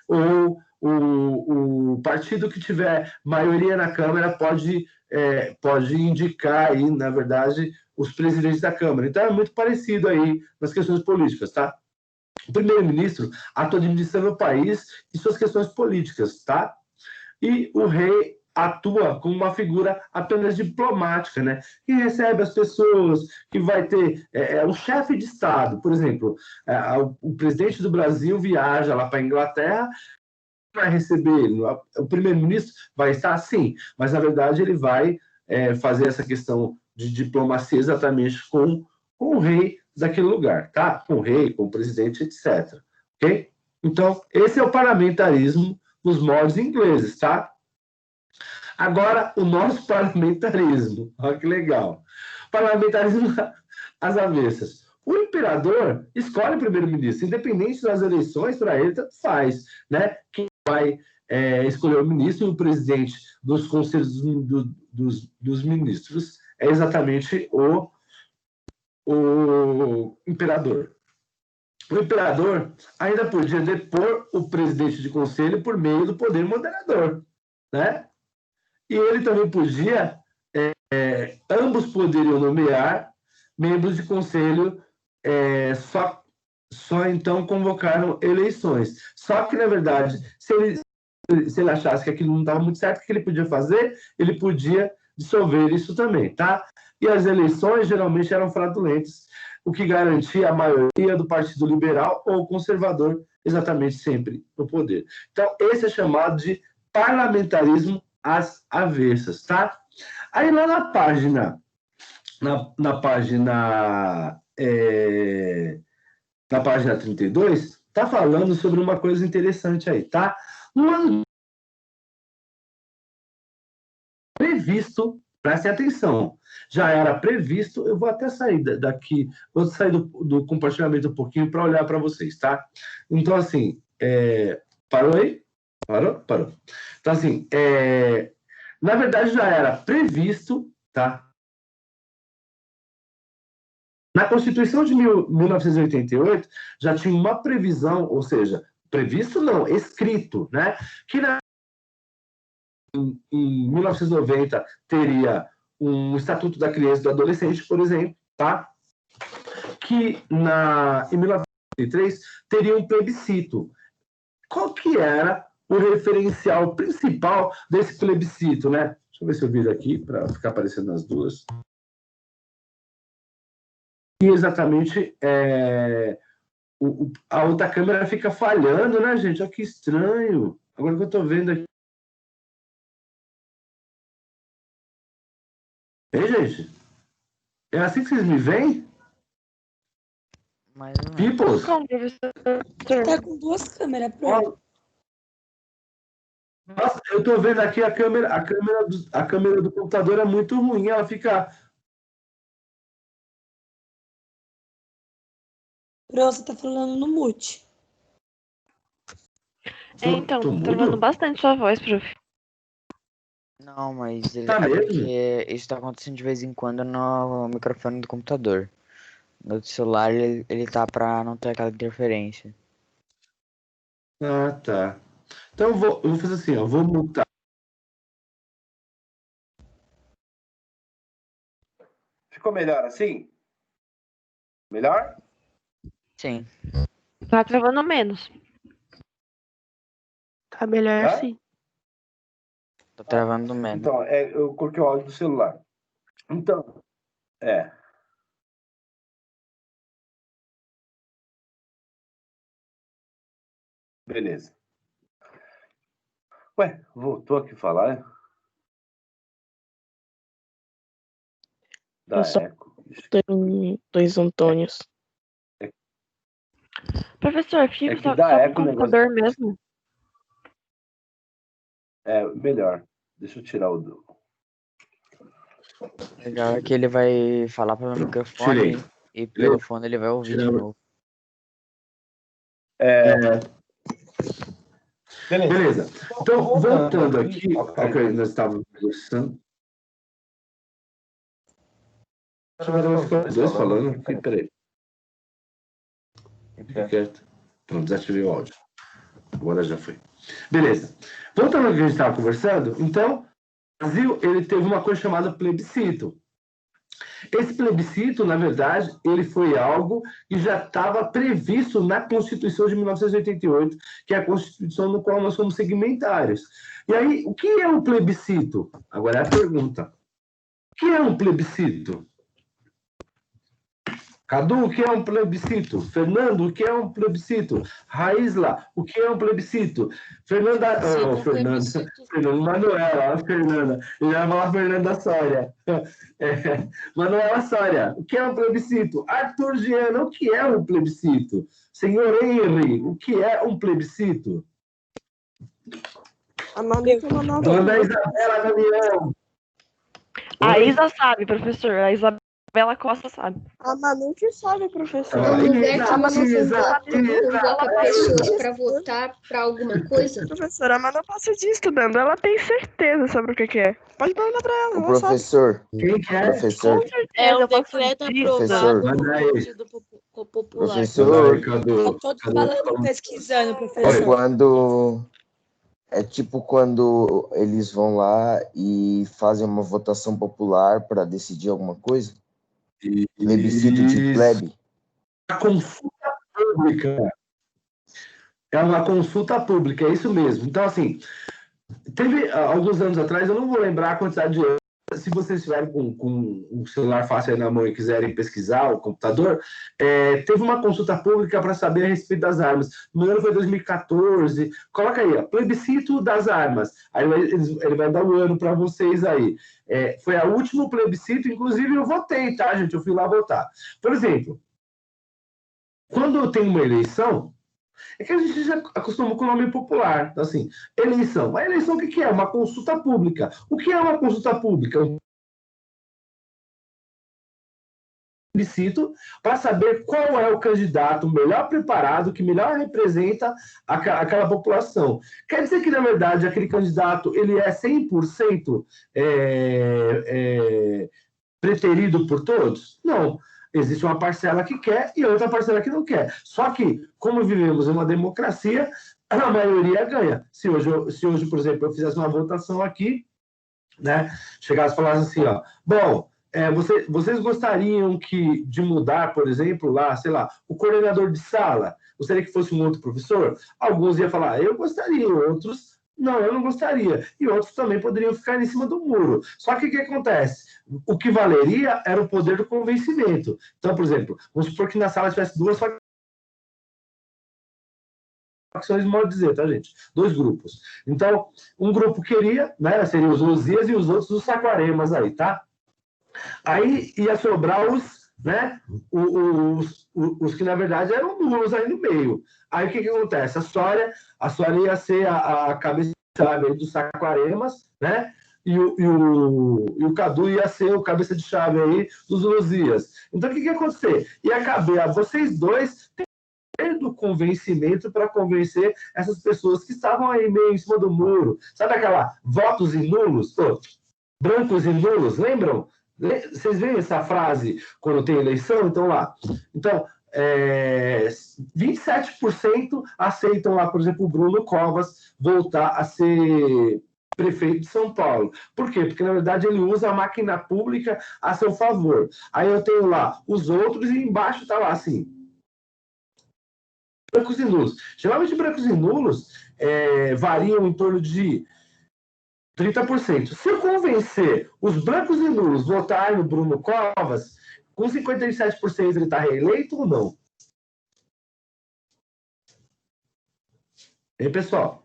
Ou o partido que tiver maioria na Câmara pode indicar aí, na verdade, os presidentes da Câmara. Então, é muito parecido aí nas questões políticas, tá? O primeiro-ministro atua administrando o país e suas questões políticas, tá? E o rei atua como uma figura apenas diplomática, né? Que recebe as pessoas, que vai ter o chefe de Estado, por exemplo, o presidente do Brasil viaja lá para a Inglaterra, vai receber ele, o primeiro-ministro vai estar assim, mas na verdade ele vai fazer essa questão de diplomacia exatamente com o rei daquele lugar, tá? Com o rei, com o presidente, etc. Ok? Então, esse é o parlamentarismo nos moldes ingleses, tá? Agora, o nosso parlamentarismo. Olha que legal. Parlamentarismo às avessas. O imperador escolhe o primeiro-ministro, independente das eleições, para ele tanto faz, né? Quem vai escolher o ministro e o presidente dos conselhos dos ministros é exatamente o imperador. O imperador ainda podia depor o presidente de conselho por meio do poder moderador, né? E ele também podia, ambos poderiam nomear membros de conselho, só então convocaram eleições. Só que, na verdade, se ele achasse que aquilo não estava muito certo, o que ele podia fazer? Ele podia dissolver isso também, tá? E as eleições geralmente eram fraudulentas, o que garantia a maioria do Partido Liberal ou Conservador, exatamente sempre no poder. Então, esse é chamado de parlamentarismo às avessas, tá? Aí lá na página 32, tá falando sobre uma coisa interessante aí, tá? No ano previsto, prestem atenção, já era previsto, eu vou até sair daqui, vou sair do compartilhamento um pouquinho para olhar para vocês, tá? Então, assim, parou aí? Parou. Então, assim, na verdade já era previsto, tá? Na Constituição de 1988 já tinha uma previsão, ou seja, previsto não, escrito, né? Que em 1990 teria um Estatuto da Criança e do Adolescente, por exemplo, tá? Que em 1993 teria um plebiscito. Qual que era o referencial principal desse plebiscito, né? Deixa eu ver se eu viro aqui para ficar aparecendo nas duas. E exatamente a outra câmera fica falhando, né, gente? Olha que estranho. Agora que eu estou vendo aqui. Ei, gente? É assim que vocês me veem? Mas Peoples? Como, professor? Tá com duas câmeras, pronto. Nossa, eu estou vendo aqui a câmera do computador é muito ruim. Ela fica... Pro, você tá falando no mute. Então, tô tá mudo? travando bastante sua voz, prof. não, mas Tá mesmo? porque isso tá acontecendo de vez em quando no microfone do computador. No celular ele tá pra não ter aquela interferência. Ah, tá. Então eu vou fazer assim, ó, vou mutar. Ficou melhor assim? Melhor? Sim. Tá travando menos. Tá melhor Tá? assim. Tá travando menos. Então, eu coloquei o áudio do celular. Então, beleza. Ué, voltou aqui falar? Da Eu só eco. tenho dois Antônios. Professor, fica que só dá com eco o o computador mesmo. Melhor. Deixa eu tirar o do... Legal é que ele vai falar pelo microfone Tirei. e pelo fone ele vai ouvir de Tirei. novo. Beleza. Então, voltando aqui ao que nós estávamos conversando. Agora vai ficar os dois falando. Peraí. Fica quieto. Pronto, desativei o áudio. Agora já foi. Beleza. Voltando ao que a gente estava conversando, então, o Brasil ele teve uma coisa chamada plebiscito. Esse plebiscito, na verdade, ele foi algo que já estava previsto na Constituição de 1988, que é a Constituição no qual nós somos segmentários. E aí, o que é um plebiscito? Agora é a pergunta. O que é um plebiscito? Cadu, o que é um plebiscito? Fernando, o que é um plebiscito? Raísla, o que é um plebiscito? Fernanda, Fernando Manuela, Fernanda, eu já ia falar Fernanda Soria. Manuela Soria, o que é um plebiscito? Arthur Giana, o que é um plebiscito? Senhor Henry, o que é um plebiscito? Dona Isabela Damião. A Isa sabe, professor. A Isabela Costa sabe. A Manu que sabe, professor. Um lugar que você convoca pessoas para votar para alguma coisa. Professora, a Manu passa o dia estudando. Ela tem certeza sobre o que é. Pode perguntar pra ela. O professor. Quem quer? Professor. É um decreto aprovado Professor. no Partido Popular. Professor. Tô falando, pesquisando, professor. É tipo quando eles vão lá e fazem uma votação popular para decidir alguma coisa? Plebiscito de plebe. A consulta pública. É uma consulta pública, é isso mesmo. Então, assim, teve alguns anos atrás, eu não vou lembrar a quantidade de anos, se vocês estiverem com o celular fácil aí na mão e quiserem pesquisar, o computador, teve uma consulta pública para saber a respeito das armas. No ano foi 2014. Coloca aí, ó, plebiscito das armas. Aí ele vai dar o ano para vocês aí. Foi a último plebiscito, inclusive eu votei, tá, gente? Eu fui lá votar. Por exemplo, quando tem uma eleição, é que a gente já acostumou com o nome popular. Então, assim, eleição. A eleição, o que é? Uma consulta pública. O que é uma consulta pública? Um plebiscito para saber qual é o candidato melhor preparado, que melhor representa aquela população. Quer dizer que, na verdade, aquele candidato ele é 100% preterido por todos? Não. Existe uma parcela que quer e outra parcela que não quer. Só que, como vivemos em uma democracia, a maioria ganha. Se hoje, por exemplo, eu fizesse uma votação aqui, né, chegasse e falasse assim, ó, bom, vocês gostariam de mudar, por exemplo, lá, sei lá, o coordenador de sala? Gostaria que fosse um outro professor? Alguns iam falar, eu gostaria, outros, não, eu não gostaria. E outros também poderiam ficar em cima do muro. Só que o que acontece? O que valeria era o poder do convencimento. Então, por exemplo, vamos supor que na sala tivesse duas facções, modo de dizer, tá, gente? 2 grupos. Então, um grupo queria, né, seriam os Luzias e os outros os Saquaremas aí, tá? Aí ia sobrar né, os que, na verdade, eram nulos aí no meio. Aí o que acontece? A Soria ia ser a cabeça-chave dos Saquaremas, né? E o Cadu ia ser o cabeça de chave aí dos Luzias. Então, o que ia acontecer? Ia caber a vocês dois ter do convencimento para convencer essas pessoas que estavam aí meio em cima do muro. Sabe aquela votos e nulos? Brancos e nulos, lembram? Vocês veem essa frase quando tem eleição? Então, lá. Então, 27% aceitam lá, por exemplo, o Bruno Covas voltar a ser prefeito de São Paulo. Por quê? Porque, na verdade, ele usa a máquina pública a seu favor. Aí eu tenho lá os outros e embaixo está lá, assim, brancos e nulos. Geralmente, brancos e nulos variam em torno de 30%. Se eu convencer os brancos e nulos votarem no Bruno Covas, com 57% ele está reeleito ou não? Hein, pessoal?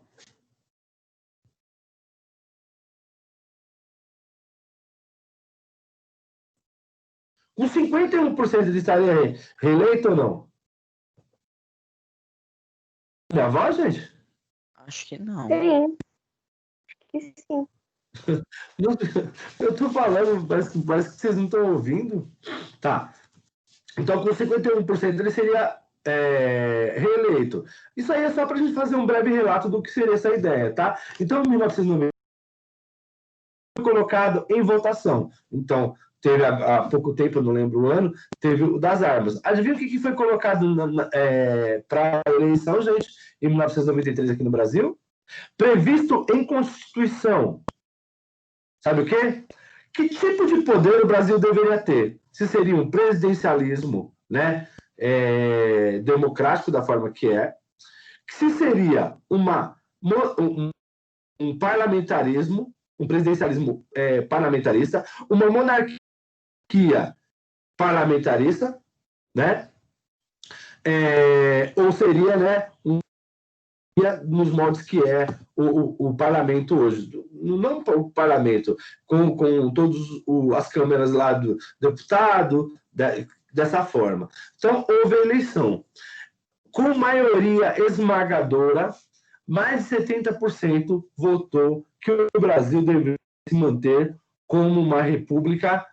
Com 51% ele estaria reeleito ou não? Minha voz, gente? Acho que não. Sim. Que sim. Eu tô falando, parece que vocês não estão ouvindo. Tá. Então, com 51% ele seria reeleito. Isso aí é só para a gente fazer um breve relato do que seria essa ideia, tá? Então, em 1990 foi colocado em votação. Então, teve há pouco tempo, eu não lembro o ano, teve o das armas. Adivinha o que foi colocado para a eleição, gente, em 1993 aqui no Brasil? Previsto em Constituição. Sabe o quê? Que tipo de poder o Brasil deveria ter? se seria um presidencialismo, né, democrático da forma que é, se seria um parlamentarismo, um presidencialismo parlamentarista, uma monarquia parlamentarista, né? Ou seria, né, nos moldes que é o parlamento hoje. Não o parlamento, com todas as câmeras lá do deputado, dessa forma. Então, houve eleição. Com maioria esmagadora, mais de 70% votou que o Brasil deveria se manter como uma república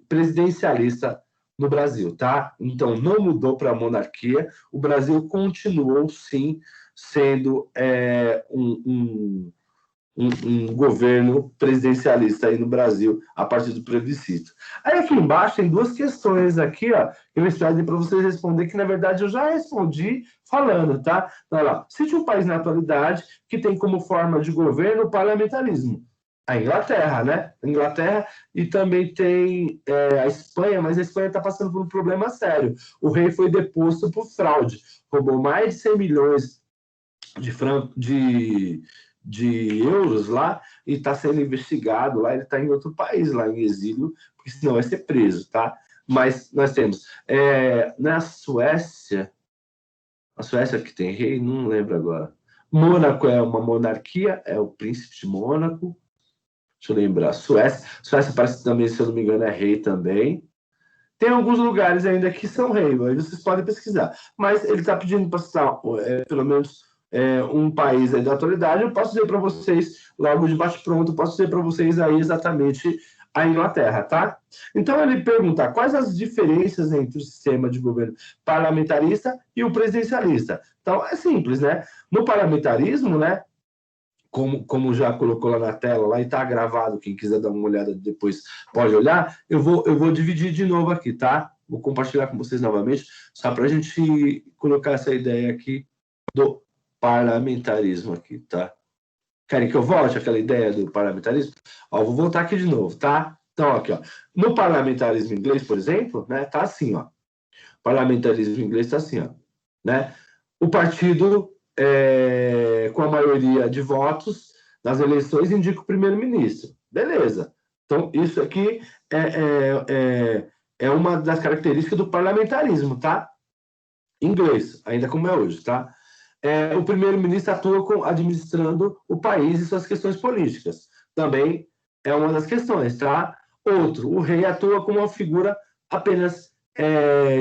presidencialista no Brasil, tá? Então, não mudou para a monarquia, o Brasil continuou, sim, sendo um governo presidencialista aí no Brasil, a partir do plebiscito. Aí aqui embaixo tem duas questões aqui, ó, que eu espero para vocês responder, que na verdade eu já respondi falando, tá? Então, olha lá, cite um país na atualidade que tem como forma de governo o parlamentarismo. A Inglaterra, né? A Inglaterra, e também tem a Espanha, mas a Espanha está passando por um problema sério. O rei foi deposto por fraude, roubou mais de 100 milhões de euros lá e está sendo investigado lá. Ele está em outro país, lá em exílio, porque senão vai ser preso, tá? Mas nós temos na Suécia, a Suécia que tem rei, não lembro agora. Mônaco é uma monarquia, é o príncipe de Mônaco. Deixa eu lembrar. Suécia parece que também, se eu não me engano, é rei também. Tem alguns lugares ainda que são rei, mas vocês podem pesquisar. Mas ele está pedindo para citar pelo menos um país aí da atualidade. Eu posso dizer para vocês, logo de bate-pronto, posso dizer para vocês aí exatamente a Inglaterra, tá? Então ele pergunta quais as diferenças entre o sistema de governo parlamentarista e o presidencialista. Então é simples, né? No parlamentarismo, né? Como já colocou lá na tela, lá e está gravado, quem quiser dar uma olhada depois pode olhar, eu vou dividir de novo aqui, tá? Vou compartilhar com vocês novamente, só para a gente colocar essa ideia aqui do parlamentarismo aqui, tá? Querem que eu volte àquela ideia do parlamentarismo? Ó, vou voltar aqui de novo, tá? Então, aqui, ó. No parlamentarismo inglês, por exemplo, né, tá assim, ó. O parlamentarismo inglês tá assim, ó, né? O partido com a maioria de votos nas eleições indica o primeiro-ministro. Beleza. Então, isso aqui é uma das características do parlamentarismo, tá? Inglês, ainda como é hoje, tá? O primeiro-ministro atua administrando o país e suas questões políticas. Também é uma das questões, tá? Outro, o rei atua como uma figura apenas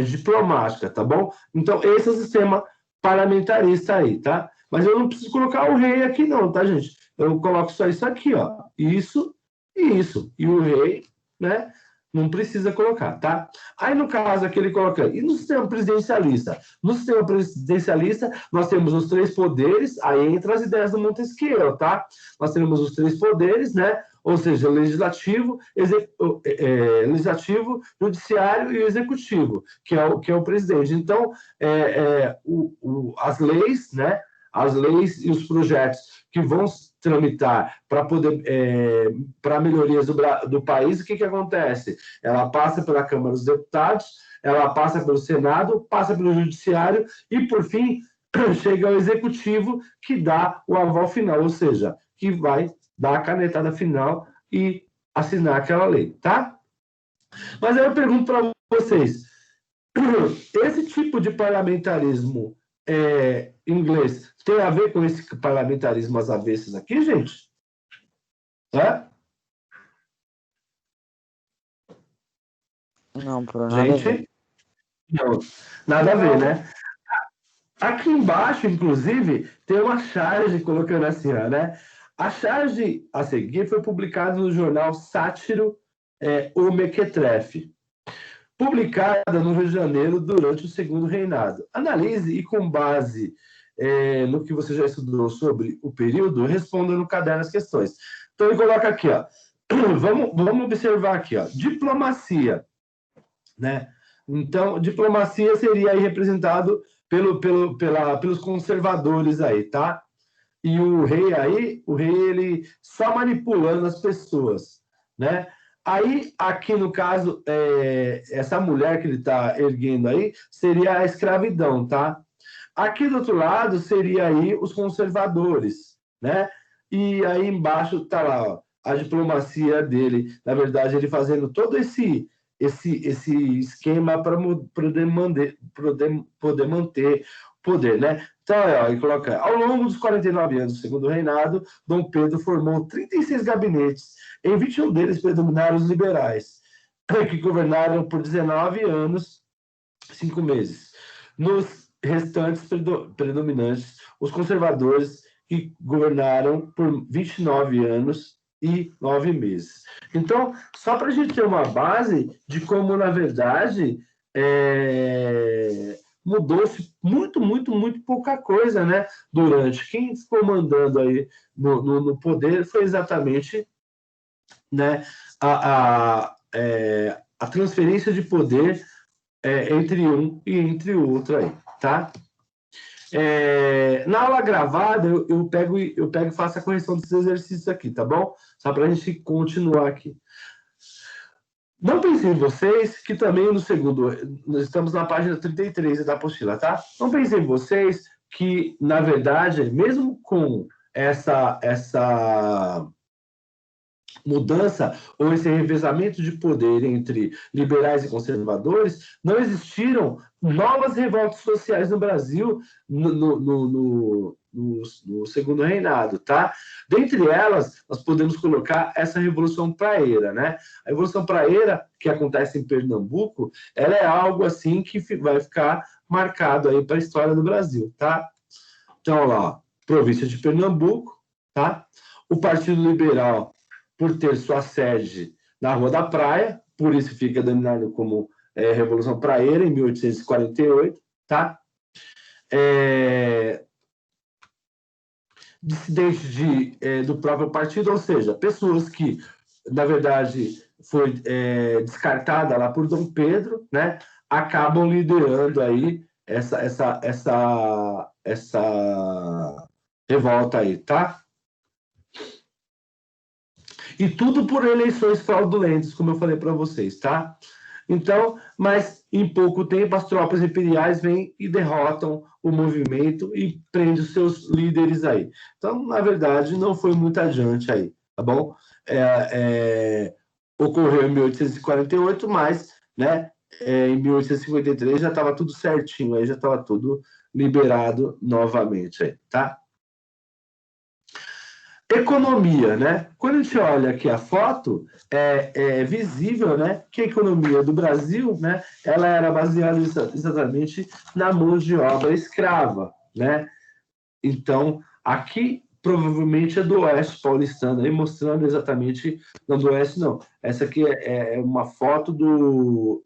diplomática, tá bom? Então, esse é o sistema parlamentarista aí, tá? Mas eu não preciso colocar o rei aqui não, tá, gente? Eu coloco só isso aqui, ó. Isso e isso. E o rei, né? Não precisa colocar, tá? Aí, no caso aqui, ele coloca... E no sistema presidencialista? No sistema presidencialista, nós temos os três poderes, aí entra as ideias do Montesquieu, tá? Nós temos os três poderes, né? Ou seja, legislativo, judiciário e executivo, que é o presidente. Então, as leis, né? As leis e os projetos que vão tramitar para melhorias do país, o que acontece? Ela passa pela Câmara dos Deputados, ela passa pelo Senado, passa pelo Judiciário e, por fim, chega ao Executivo, que dá o aval final, ou seja, que vai dar a canetada final e assinar aquela lei, tá? Mas aí eu pergunto para vocês, esse tipo de parlamentarismo inglês tem a ver com esse parlamentarismo às avessas aqui, gente? Não, por nada a ver. Não, nada a ver, né? Aqui embaixo, inclusive, tem uma charge colocando assim, ó, né? A charge a seguir foi publicada no jornal sátiro O Mequetrefe, publicada no Rio de Janeiro durante o segundo reinado. Analise e, com base no que você já estudou sobre o período, responda no caderno as questões. Então, ele coloca aqui, ó, vamos observar aqui, ó, diplomacia, né? Então, diplomacia seria aí representado pelos conservadores aí, tá? E o rei ele só manipulando as pessoas, né? Aí, aqui no caso, essa mulher que ele está erguendo aí seria a escravidão, tá? Aqui do outro lado seria aí os conservadores, né? E aí embaixo está lá, ó, a diplomacia dele. Na verdade, ele fazendo todo esse esquema para poder manter poder, né? Então, ó, ele coloca, ao longo dos 49 anos do segundo reinado, Dom Pedro formou 36 gabinetes. Em 21 deles predominaram os liberais, que governaram por 19 anos, 5 meses. Nos restantes predominantes, os conservadores, que governaram por 29 anos e 9 meses. Então, só para a gente ter uma base de como, na verdade, mudou-se muito, muito, muito pouca coisa, né? Durante. Quem ficou mandando aí no poder foi exatamente, né, a transferência de poder entre um e entre o outro aí, tá? Na aula gravada, eu pego e faço a correção desses exercícios aqui, tá bom? Só para a gente continuar aqui. Não pensem em vocês que também no segundo... Nós estamos na página 33 da apostila, tá? Não pensem em vocês que, na verdade, mesmo com essa mudança ou esse revezamento de poder entre liberais e conservadores, não existiram novas revoltas sociais no Brasil no segundo reinado, tá? Dentre elas, nós podemos colocar essa Revolução Praeira, né? A Revolução Praeira, que acontece em Pernambuco, ela é algo assim que vai ficar marcado aí para a história do Brasil, tá? Então, lá, província de Pernambuco, tá? O Partido Liberal, por ter sua sede na Rua da Praia, por isso fica denominado como Revolução Praeira, em 1848, tá? Dissidentes do próprio partido, ou seja, pessoas que, na verdade, foi descartada lá por Dom Pedro, né? Acabam liderando aí essa revolta aí, tá? E tudo por eleições fraudulentas, como eu falei para vocês, tá? Então, mas em pouco tempo as tropas imperiais vêm e derrotam o movimento e prendem os seus líderes aí. Então, na verdade, não foi muito adiante aí, tá bom? Ocorreu em 1848, mas, né, em 1853 já estava tudo certinho, aí já estava tudo liberado novamente aí, tá? Economia, né? Quando a gente olha aqui a foto, é visível, né, que a economia do Brasil, né, ela era baseada exatamente na mão de obra escrava, né? Então, aqui provavelmente é do Oeste paulistano, aí mostrando exatamente, não do Oeste não, essa aqui é uma foto do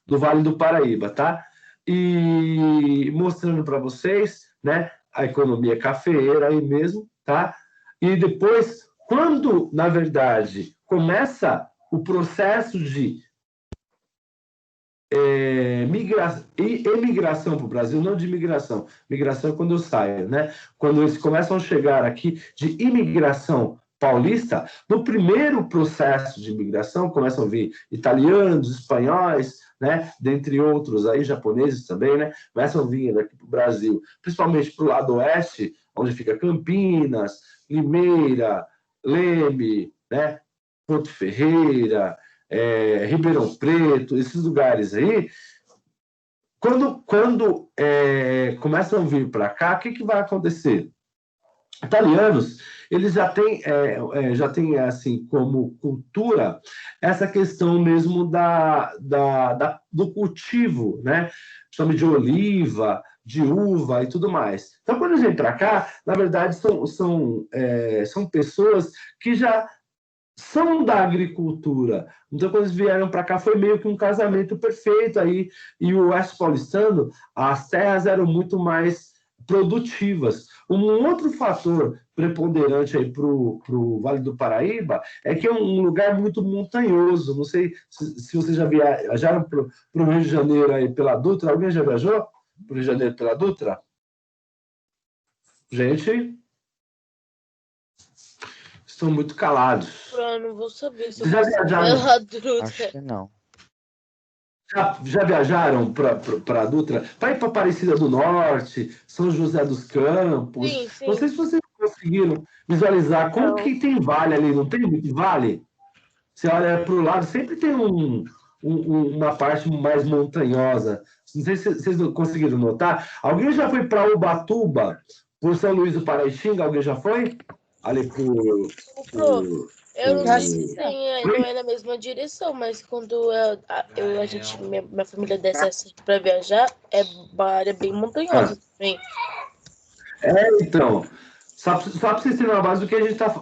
Vale do Paraíba, tá? E mostrando para vocês, né, a economia cafeeira aí mesmo, tá? E depois, quando, na verdade, começa o processo de emigração para o Brasil, não de imigração, migração é quando eu saio, né? Quando eles começam a chegar aqui de imigração paulista, no primeiro processo de imigração começam a vir italianos, espanhóis, né? Dentre outros aí, japoneses também, né? Começam a vir aqui para o Brasil, principalmente para o lado oeste, onde fica Campinas, Limeira, Leme, né? Porto Ferreira, Ribeirão Preto, esses lugares aí, quando começam a vir para cá, o que vai acontecer? Italianos, eles já têm assim como cultura essa questão mesmo do cultivo, né? Chama de oliva, de uva e tudo mais. Então, quando eles vêm para cá, na verdade, são pessoas que já são da agricultura. Então, quando eles vieram para cá, foi meio que um casamento perfeito aí. E o Oeste Paulistano, as terras eram muito mais produtivas. Um outro fator preponderante aí para o Vale do Paraíba é que é um lugar muito montanhoso. Não sei se vocês já viajaram para o Rio de Janeiro aí pela Dutra. Alguém já viajou para o Rio de Janeiro pela Dutra? Gente... são muito calados. Eu não vou saber se eu Já vou saber viajaram? pela Dutra. Acho que não. Já viajaram para a Dutra? Para ir para Aparecida do Norte, São José dos Campos? Sim, sim. Não sei se vocês conseguiram visualizar como que tem vale ali, não tem muito vale? Você olha para o lado, sempre tem uma parte mais montanhosa. Não sei se vocês conseguiram notar. Alguém já foi para Ubatuba, por São Luís do Paraitinga? Alguém já foi? Ali Eu não sei se tem ainda na mesma direção, mas quando minha família desce para viajar, é uma área bem montanhosa também. Então, só para vocês terem uma base do que a gente tá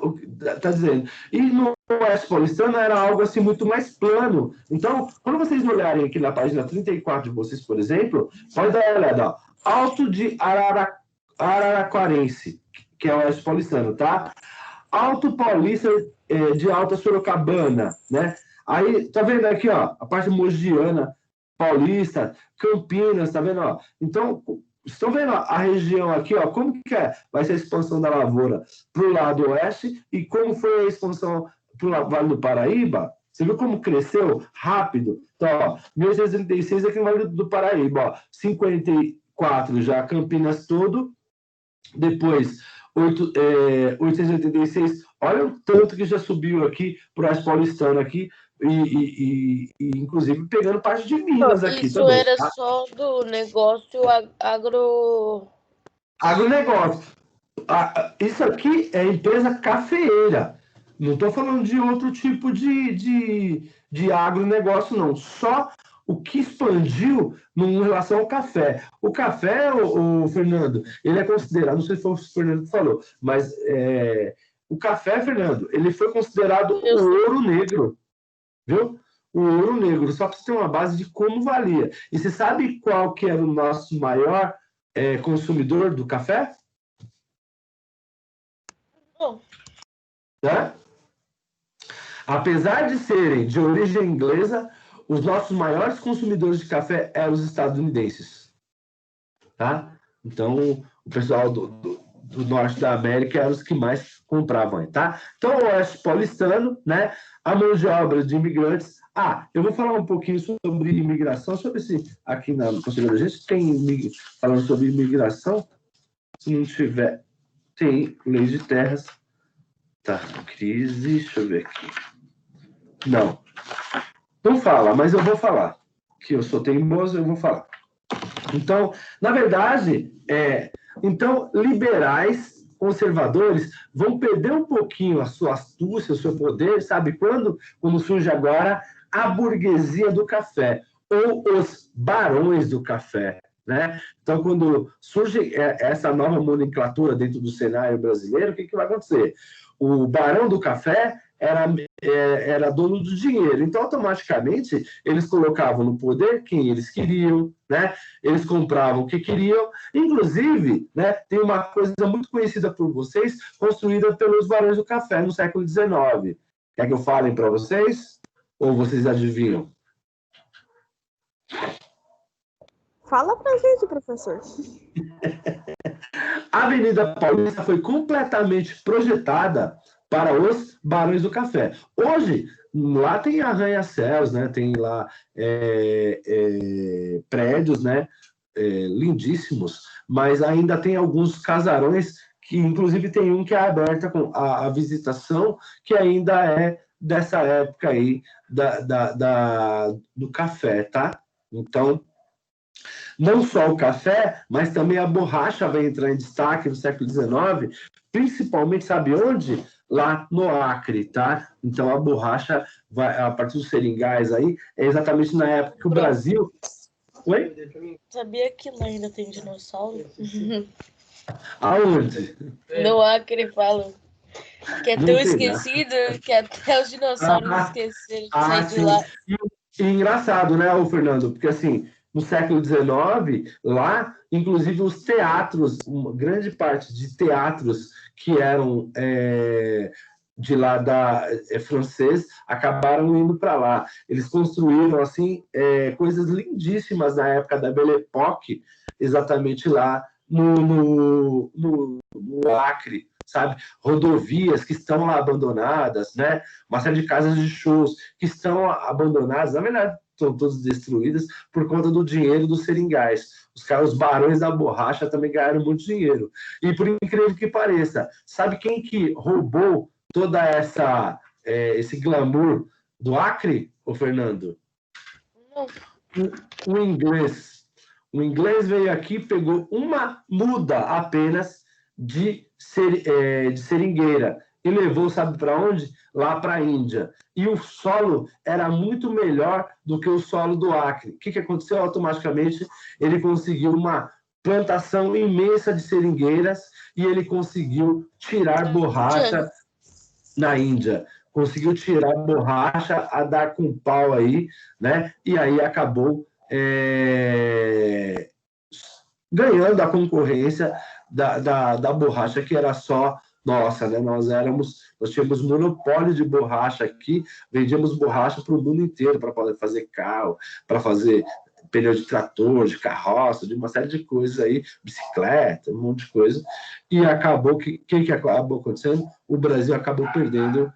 dizendo. E no Oeste Paulistano era algo assim muito mais plano. Então, quando vocês olharem aqui na página 34 de vocês, por exemplo, pode dar uma olhada, ó. Alto de Araraquarense, que é o Oeste Paulistano, tá? Alto Paulista de Alta Sorocabana, né? Aí, tá vendo aqui, ó, a parte mogiana, Paulista, Campinas, tá vendo, ó? Então, estão vendo a região aqui, ó, como que vai ser a expansão da lavoura para o lado oeste e como foi a expansão para o Vale do Paraíba? Você viu como cresceu rápido? Então, ó, 1836 aqui no Vale do Paraíba, ó, 54 já Campinas todo, depois 886, olha o tanto que já subiu aqui para o Oeste Paulistano aqui, e inclusive pegando parte de Minas aqui isso também. Era tá? só do negócio agronegócio. Isso aqui é empresa cafeeira. Não estou falando de outro tipo de agronegócio, não. Só o que expandiu em relação ao café. O café, o Fernando, ele é considerado, não sei se foi o Fernando que falou, mas o café, Fernando, ele foi considerado o ouro negro. Viu? O ouro negro, só para você ter uma base de como valia. E você sabe qual que era o nosso maior consumidor do café? Não. Né? Apesar de serem de origem inglesa, os nossos maiores consumidores de café eram os estadunidenses. Tá? Então, o pessoal do norte da América eram os que mais compravam. Tá? Então, o Oeste Paulistano, né? A mão de obra de imigrantes. Eu vou falar um pouquinho sobre imigração, sobre se aqui na Conselho da gente tem falando sobre imigração. Se não tiver, tem lei de terras. Tá, crise, deixa eu ver aqui. Não fala, mas eu vou falar. Que eu sou teimoso, eu vou falar. Então, na verdade, então, liberais, conservadores, vão perder um pouquinho a sua astúcia, o seu poder, sabe quando? Quando surge agora a burguesia do café, ou os barões do café, né? Então, quando surge essa nova nomenclatura dentro do cenário brasileiro, o que vai acontecer? O barão do café era dono do dinheiro. Então, automaticamente, eles colocavam no poder quem eles queriam, né? Eles compravam o que queriam. Inclusive, né, tem uma coisa muito conhecida por vocês, construída pelos barões do café no século XIX. Quer que eu fale para vocês? Ou vocês adivinham? Fala pra gente, professor. A Avenida Paulista foi completamente projetada para os barões do café. Hoje, lá tem arranha-céus, né? Tem lá prédios, né? Lindíssimos, mas ainda tem alguns casarões, que inclusive tem um que é aberta com a visitação, que ainda é dessa época aí do café, tá? Então, não só o café, mas também a borracha vai entrar em destaque no século XIX, principalmente, sabe onde? Lá no Acre, tá? Então, a borracha, a partir dos seringais aí, é exatamente na época que o Brasil... Oi? Sabia que lá ainda tem dinossauro? Aonde? No Acre, falam. Que é tão esquecido que até os dinossauros esqueceram de sair de lá. E engraçado, né, Fernando? Porque, assim, no século XIX, lá, inclusive os teatros, uma grande parte de teatros que eram de lá francês, acabaram indo para lá. Eles construíram, assim, coisas lindíssimas na época da Belle Époque, exatamente lá no Acre, sabe? Rodovias que estão lá abandonadas, né? Uma série de casas de shows que estão abandonadas, na verdade, estão todas destruídas por conta do dinheiro dos seringais. Os barões da borracha também ganharam muito dinheiro. E por incrível que pareça, sabe quem que roubou toda esse glamour do Acre, ô Fernando? O inglês. O inglês veio aqui, pegou uma muda apenas de seringueira e levou, sabe para onde? Lá para a Índia. E o solo era muito melhor do que o solo do Acre. O que aconteceu? Automaticamente ele conseguiu uma plantação imensa de seringueiras e ele conseguiu tirar borracha na Índia. Conseguiu tirar borracha a dar com pau aí, né? E aí acabou ganhando a concorrência da borracha, que era só nossa, né? Nós tínhamos monopólio de borracha aqui, vendíamos borracha para o mundo inteiro, para poder fazer carro, para fazer pneu de trator, de carroça, de uma série de coisas aí, bicicleta, um monte de coisa. E acabou que acabou acontecendo? O Brasil acabou perdendo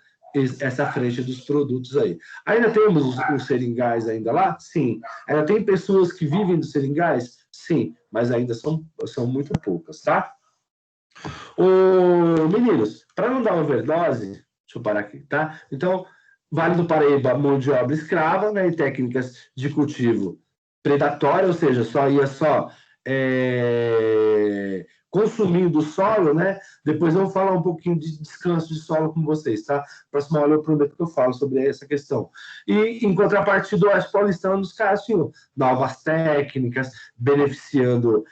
essa frente dos produtos aí. Ainda temos os seringais ainda lá? Sim. Ainda tem pessoas que vivem dos seringais? Sim, mas ainda são muito poucas, tá? Meninos, para não dar overdose, deixa eu parar aqui, tá? Então, Vale do Paraíba, mão de obra escrava, né, e técnicas de cultivo predatória, ou seja, ia consumindo o solo, né? Depois eu vou falar um pouquinho de descanso de solo com vocês, tá? Próxima aula eu prometo que eu falo sobre essa questão. E, em contrapartida, o Oeste Paulistano, nos casos, tinham novas técnicas, beneficiando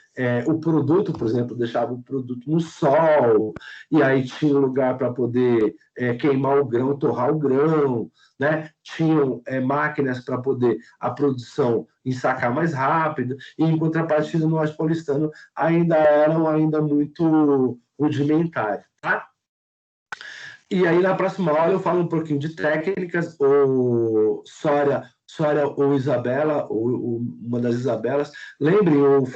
o produto, por exemplo, deixava o produto no sol, e aí tinha um lugar para poder queimar o grão, torrar o grão, né? Tinham máquinas para poder a produção ensacar mais rápido, e em contrapartida no Oeste Paulistano eram muito rudimentares, tá? E aí na próxima aula eu falo um pouquinho de técnicas, ou Sória ou Isabela, ou uma das Isabelas. Lembrem,